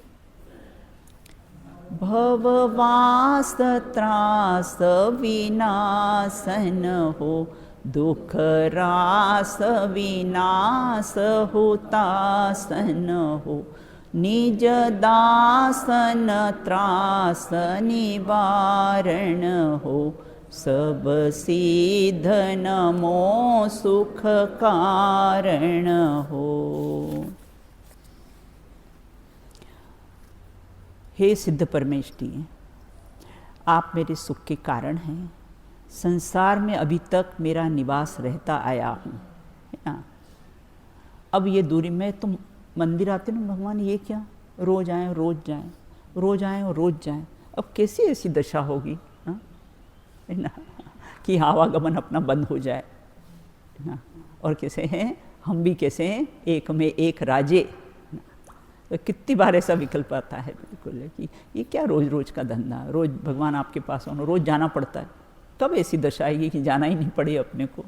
भववास त्रास विनाशन हो, दुख रास विनाश होतासन हो, निज दासन त्रास निवारण हो, सब सिद्ध नमो सुख कारण हो। हे सिद्ध परमेष्ठी, आप मेरे सुख के कारण हैं। संसार में अभी तक मेरा निवास रहता आया हूँ है ना। अब ये दूरी में तुम मंदिर आते ना, भगवान ये क्या रोज आए रोज जाएं, रोज आए और रोज जाएं। अब कैसी ऐसी दशा होगी है ना कि आवागमन अपना बंद हो जाए ना। और कैसे हैं हम भी, कैसे हैं एक में एक राजे। तो कितनी बार ऐसा विकल्प आता है बिल्कुल कि ये क्या रोज रोज का धंधा, रोज भगवान आपके पास होना, रोज जाना पड़ता है। कब ऐसी दशा आएगी कि जाना ही नहीं पड़े अपने को।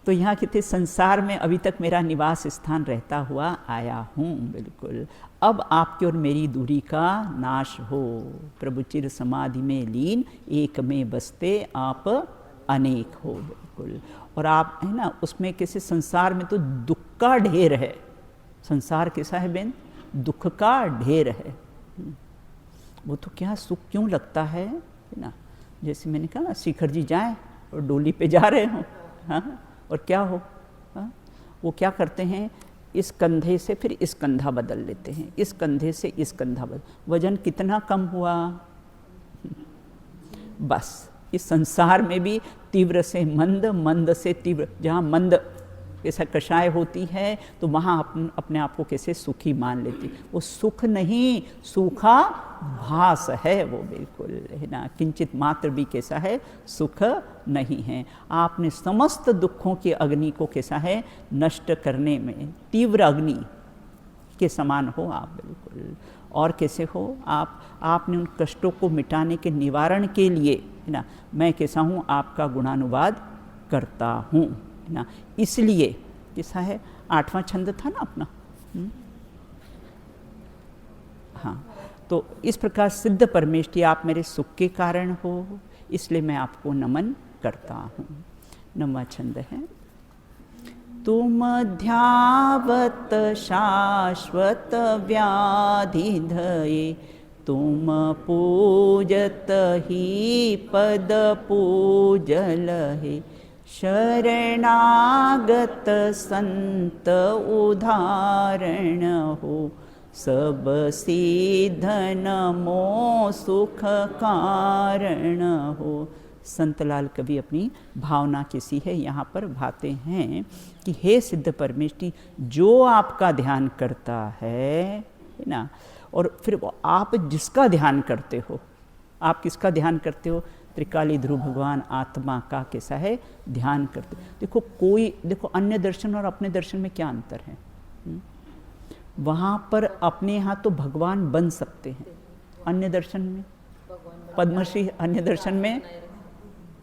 तो यहाँ कहते संसार में अभी तक मेरा निवास स्थान रहता हुआ आया हूँ, बिल्कुल। अब आपकी और मेरी दूरी का नाश हो, प्रभु चिर समाधि में लीन, एक में बसते आप अनेक हो, बिल्कुल। और आप है ना उसमें कैसे संसार में तो दुख का ढेर है। संसार कैसा है बेन? दुख का ढेर है। वो तो क्या सुख क्यों लगता है ना। जैसे मैंने कहा शिखर जी जाएं और डोली पे जा रहे हो, हाँ, और क्या हो, हाँ, वो क्या करते हैं, इस कंधे से फिर इस कंधा बदल लेते हैं, इस कंधे से इस कंधा बदल, वजन कितना कम हुआ। बस इस संसार में भी तीव्र से मंद, मंद से तीव्र, जहाँ मंद ऐसा कषाय होती है तो वहाँ अपने आप को कैसे सुखी मान लेती। वो सुख नहीं, सूखा भास है वो, बिल्कुल है ना। किंचित मात्र भी कैसा है, सुख नहीं है। आपने समस्त दुखों की अग्नि को कैसा है, नष्ट करने में तीव्र अग्नि के समान हो आप, बिल्कुल। और कैसे हो आप, आपने उन कष्टों को मिटाने के निवारण के लिए है ना, मैं कैसा हूँ, आपका गुणानुवाद करता हूँ, है ना। इसलिए कैसा है, 8वां छंद था ना अपना, हाँ। तो इस प्रकार सिद्ध परमेष्ठी आप मेरे सुख के कारण हो, इसलिए मैं आपको नमन करता हूँ। 9वां छंद है, तुम ध्यावत शाश्वत व्याधि धये, तुम पूजत ही पद पूजल है, शरणागत संत उदाहरण हो, सब सिद्धन मो सुख कारण हो। संतलाल कवि अपनी भावना कैसी है यहाँ पर भाते हैं कि हे सिद्ध परमेष्ठी, जो आपका ध्यान करता है ना, और फिर आप जिसका ध्यान करते हो, आप किसका ध्यान करते हो, त्रिकाली ध्रुव भगवान आत्मा का कैसा है ध्यान करते। देखो कोई, देखो अन्य दर्शन और अपने दर्शन में क्या अंतर है। वहाँ पर अपने यहाँ तो भगवान बन सकते हैं, अन्य दर्शन में पद्मश्री, अन्य दर्शन में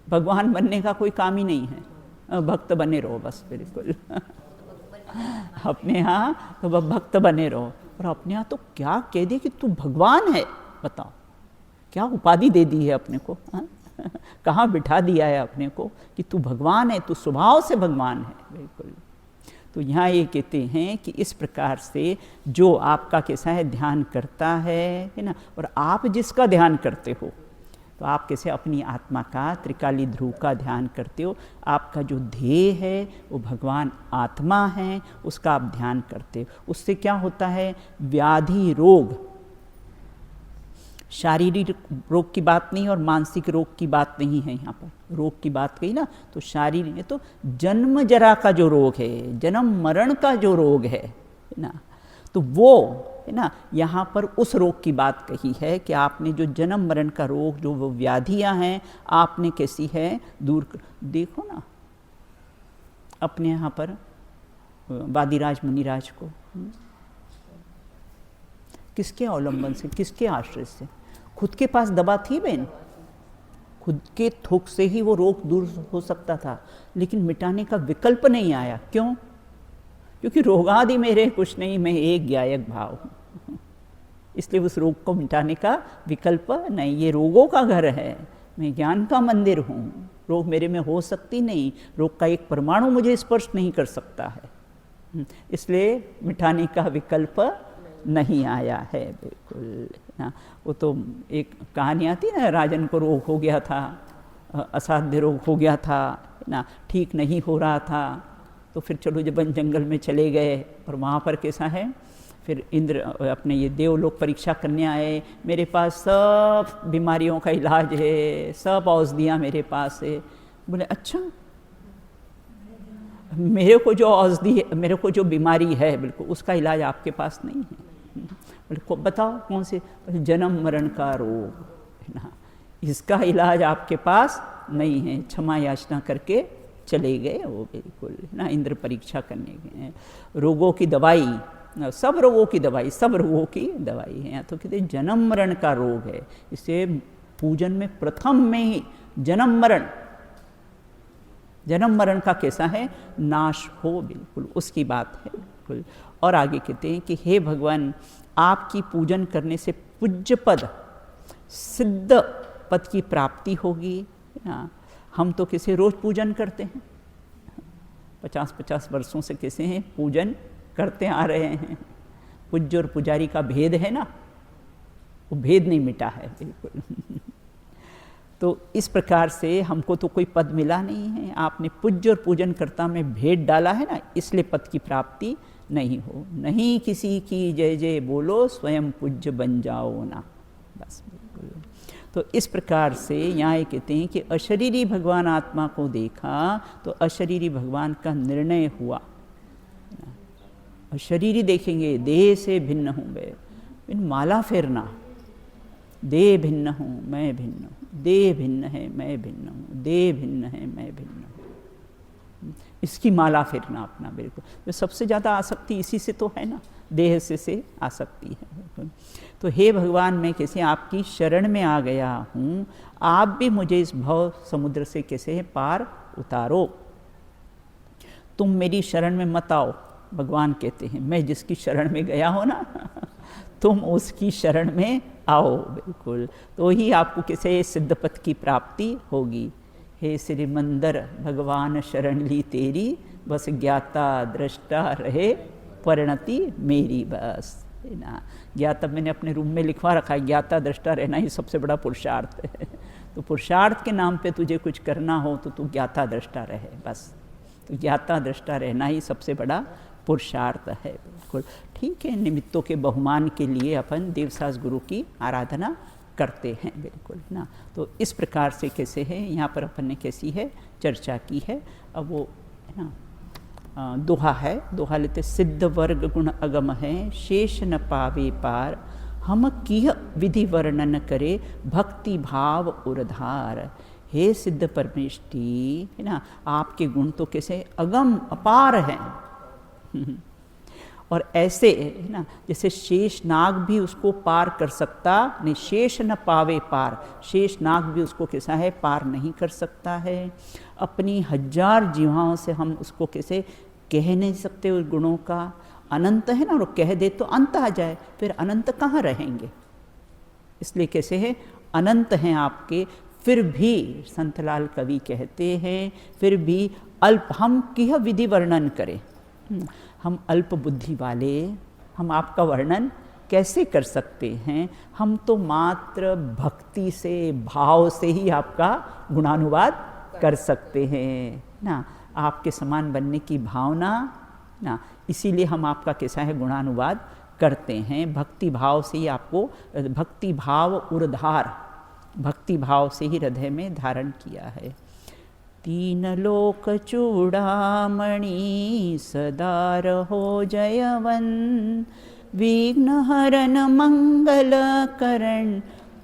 भगवान बनने का कोई काम ही नहीं है, भक्त बने रहो बस, बिल्कुल। अपने यहाँ तो भक्त बने रहो, और अपने यहाँ तो क्या कह दे कि तू भगवान है, बताओ क्या उपाधि दे दी है अपने को, कहाँ बिठा दिया है अपने को कि तू भगवान है, तू स्वभाव से भगवान है, बिल्कुल। तो यहाँ ये कहते हैं कि इस प्रकार से जो आपका कैसा है ध्यान करता है ना, और आप जिसका ध्यान करते हो, तो आप कैसे अपनी आत्मा का, त्रिकाली ध्रुव का ध्यान करते हो। आपका जो ध्येय है वो भगवान आत्मा है, उसका आप ध्यान करते हो। उससे क्या होता है, व्याधि रोग, शारीरिक रोग की बात नहीं और मानसिक रोग की बात नहीं है यहाँ पर। रोग की बात कही ना, तो शारीरिक, तो जन्म जरा का जो रोग है, जन्म मरण का जो रोग है ना, तो वो है ना, यहाँ पर उस रोग की बात कही है कि आपने जो जन्म मरण का रोग, जो वो व्याधियाँ हैं, आपने कैसी है दूर देखो ना अपने यहाँ पर वादिराज मुनिराज को, किसके अवलंबन से, किसके आश्रय से, खुद के पास दवा थी बहन, खुद के थोक से ही वो रोग दूर हो सकता था, लेकिन मिटाने का विकल्प नहीं आया। क्यों? क्योंकि रोगादि मेरे कुछ नहीं, मैं एक ज्ञायक भाव हूँ, इसलिए उस रोग को मिटाने का विकल्प नहीं। ये रोगों का घर है, मैं ज्ञान का मंदिर हूँ, रोग मेरे में हो सकती नहीं, रोग का एक परमाणु मुझे स्पर्श नहीं कर सकता है, इसलिए मिटाने का विकल्प नहीं आया है, बिल्कुल ना। वो तो एक कहानी आती ना, राजन को रोग हो गया था, असाध्य रोग हो गया था ना, ठीक नहीं हो रहा था, तो फिर चलो जब वन जंगल में चले गए, और वहाँ पर कैसा है, फिर इंद्र अपने ये देवलोक परीक्षा करने आए, मेरे पास सब बीमारियों का इलाज है, सब औषधियाँ मेरे पास है। बोले अच्छा, मेरे को जो औषधि, मेरे को जो बीमारी है बिल्कुल उसका इलाज आपके पास नहीं है। बोले बताओ कौन से? जन्म मरण का रोग है ना, इसका इलाज आपके पास नहीं है। क्षमा याचना करके चले गए वो, बिल्कुल ना। इंद्र परीक्षा करने गए, रोगों की दवाई, सब रोगों की दवाई, सब रोगों की दवाई है। तो कहते जन्म मरण का रोग है, इसे पूजन में प्रथम में ही जन्म मरण जन्म मरण का कैसा है, नाश हो, बिल्कुल उसकी बात है बिल्कुल। और आगे कहते हैं कि हे भगवान, आपकी पूजन करने से पूज्य पद, सिद्ध पद की प्राप्ति होगी। हम तो किसे रोज पूजन करते हैं, 50-50 वर्षों से कैसे हैं पूजन करते आ रहे हैं। पूज्य और पुजारी का भेद है ना, वो भेद नहीं मिटा है बिल्कुल। तो इस प्रकार से हमको तो कोई पद मिला नहीं है, आपने पूज्य और पूजन कर्ता में भेद डाला है ना, इसलिए पद की प्राप्ति नहीं हो। नहीं किसी की जय जय बोलो, स्वयं पूज्य बन जाओ ना, बस बिल्कुल। तो इस प्रकार से यहाँ ये कहते हैं कि अशरीरी भगवान आत्मा को देखा तो अशरीरी भगवान का निर्णय हुआ। अशरीरी देखेंगे, देह से भिन्न हूँ मैं, माला फेरना, देह भिन्न हूँ मैं भिन्न हूँ, देह भिन्न है मैं भिन्न हूँ, देह भिन्न है मैं भिन्न हूँ, इसकी माला फेरना अपना बिल्कुल। तो सबसे ज़्यादा आसक्ति इसी से तो है ना, देह से आसक्ति है बिल्कुल। तो हे भगवान, मैं कैसे आपकी शरण में आ गया हूँ, आप भी मुझे इस भव समुद्र से कैसे पार उतारो। तुम मेरी शरण में मत आओ, भगवान कहते हैं, मैं जिसकी शरण में गया हो ना तुम उसकी शरण में आओ बिल्कुल, तो ही आपको किसे सिद्ध पद की प्राप्ति होगी। हे श्रीमंदर भगवान शरण ली तेरी, बस ज्ञाता दृष्टा रहे परिणति मेरी, बस है ना। ज्ञाता मैंने अपने रूम में लिखवा रखा है, ज्ञाता दृष्टा रहना ही सबसे बड़ा पुरुषार्थ है। तो पुरुषार्थ के नाम पे तुझे कुछ करना हो तो तू ज्ञाता दृष्टा रहे, बस। तो ज्ञाता दृष्टा रहना ही सबसे बड़ा पुरुषार्थ है बिल्कुल। ठीक है, निमित्तों के बहुमान के लिए अपन देवसास गुरु की आराधना करते हैं बिल्कुल ना। तो इस प्रकार से कैसे है, यहाँ पर अपन ने कैसी है चर्चा की है। अब वो है ना दोहा है, दोहा लेते, सिद्ध वर्ग गुण अगम है, शेष न पावे पार, हम किह विधि वर्णन करे, भक्ति भाव उर्धार। हे सिद्ध परमेष्टि, है ना, आपके गुण तो कैसे अगम अपार हैं और ऐसे है ना, जैसे शेष नाग भी उसको पार कर सकता नहीं, शेष न पावे पार, शेष नाग भी उसको कैसा है पार नहीं कर सकता है। अपनी 1000 जीवाओं से हम उसको कैसे कह नहीं सकते उस गुणों का, अनंत है ना, और कह दे तो अंत आ जाए, फिर अनंत कहाँ रहेंगे। इसलिए कैसे है अनंत हैं आपके, फिर भी संतलाल कवि कहते हैं फिर भी अल्प, हम किह विधि वर्णन करें, हम अल्प बुद्धि वाले, हम आपका वर्णन कैसे कर सकते हैं। हम तो मात्र भक्ति से, भाव से ही आपका गुणानुवाद कर सकते हैं ना, आपके समान बनने की भावना ना, इसीलिए हम आपका कैसा है गुणानुवाद करते हैं। भक्ति भाव से ही आपको, भक्ति भाव उर्धार, भक्ति भाव से ही हृदय में धारण किया है। 3 लोक चूड़ामणि सदा रहो जयवन, विघ्न हरन मंगल करण,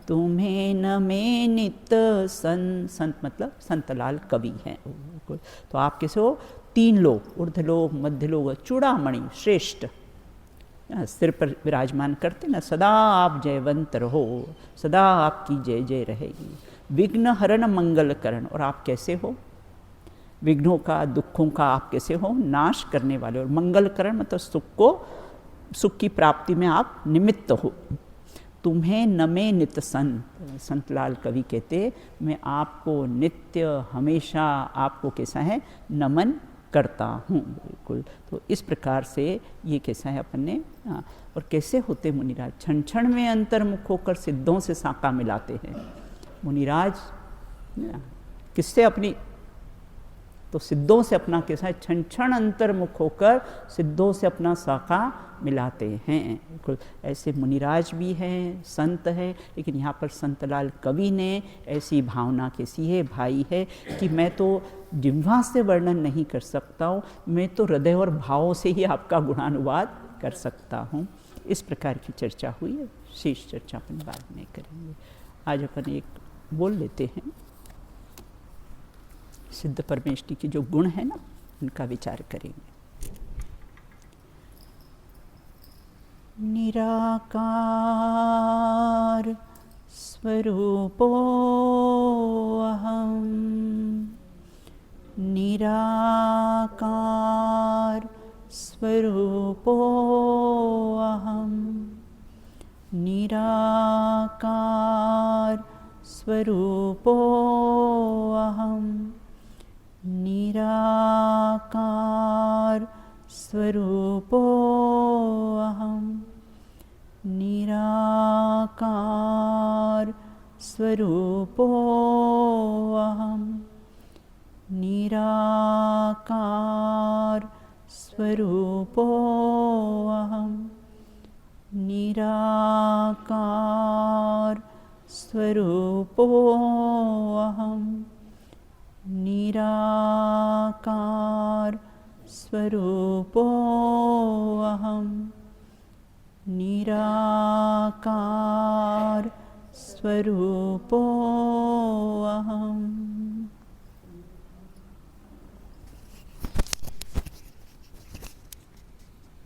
तुम्हें नमे नित संत मतलब संतलाल कवि हैं। तो आप कैसे हो, 3 लोक, ऊर्ध्वलोक मध्यलोक चूड़ामणि श्रेष्ठ, सिर पर विराजमान करते ना, सदा आप जयवंत रहो, सदा आपकी जय जय रहेगी। विघ्न हरण मंगल करण, और आप कैसे हो, विघ्नों का दुखों का आप कैसे हो नाश करने वाले, और मंगल करण मतलब सुख की प्राप्ति में आप निमित्त हो। तुम्हें नमे नित संतलाल कवि कहते, मैं आपको नित्य हमेशा आपको कैसा है नमन करता हूँ बिल्कुल। तो इस प्रकार से ये कैसा है अपन ने, और कैसे होते मुनिराज, क्षण क्षण में अंतर्मुख होकर सिद्धों से साका मिलाते हैं मुनिराज। किससे, अपनी तो सिद्धों से अपना कैसा है क्षण क्षण अंतर्मुख होकर सिद्धों से अपना साका मिलाते हैं बिल्कुल। ऐसे मुनिराज भी हैं, संत हैं, लेकिन यहाँ पर संतलाल कवि ने ऐसी भावना कैसी है भाई है कि मैं तो जिह्वा से वर्णन नहीं कर सकता हूँ, मैं तो हृदय और भावों से ही आपका गुणानुवाद कर सकता हूँ। इस प्रकार की चर्चा हुई है, शेष चर्चा अपन बाद में करेंगे। आज अपन एक बोल लेते हैं, सिद्ध परमेष्टि के जो गुण हैं ना उनका विचार करेंगे। निराकार स्वरूपो अहम, निराकार स्वरूपोऽहम् निराकार स्वरूपोऽहम् निराकार स्वरूपोऽहम् निराकार स्वरूपोऽहम् निराकार स्वरूपोऽहम् निराकार स्वरूपोऽहम् निराकार स्वरूपोऽहम् निराकार स्वरूपोऽहम्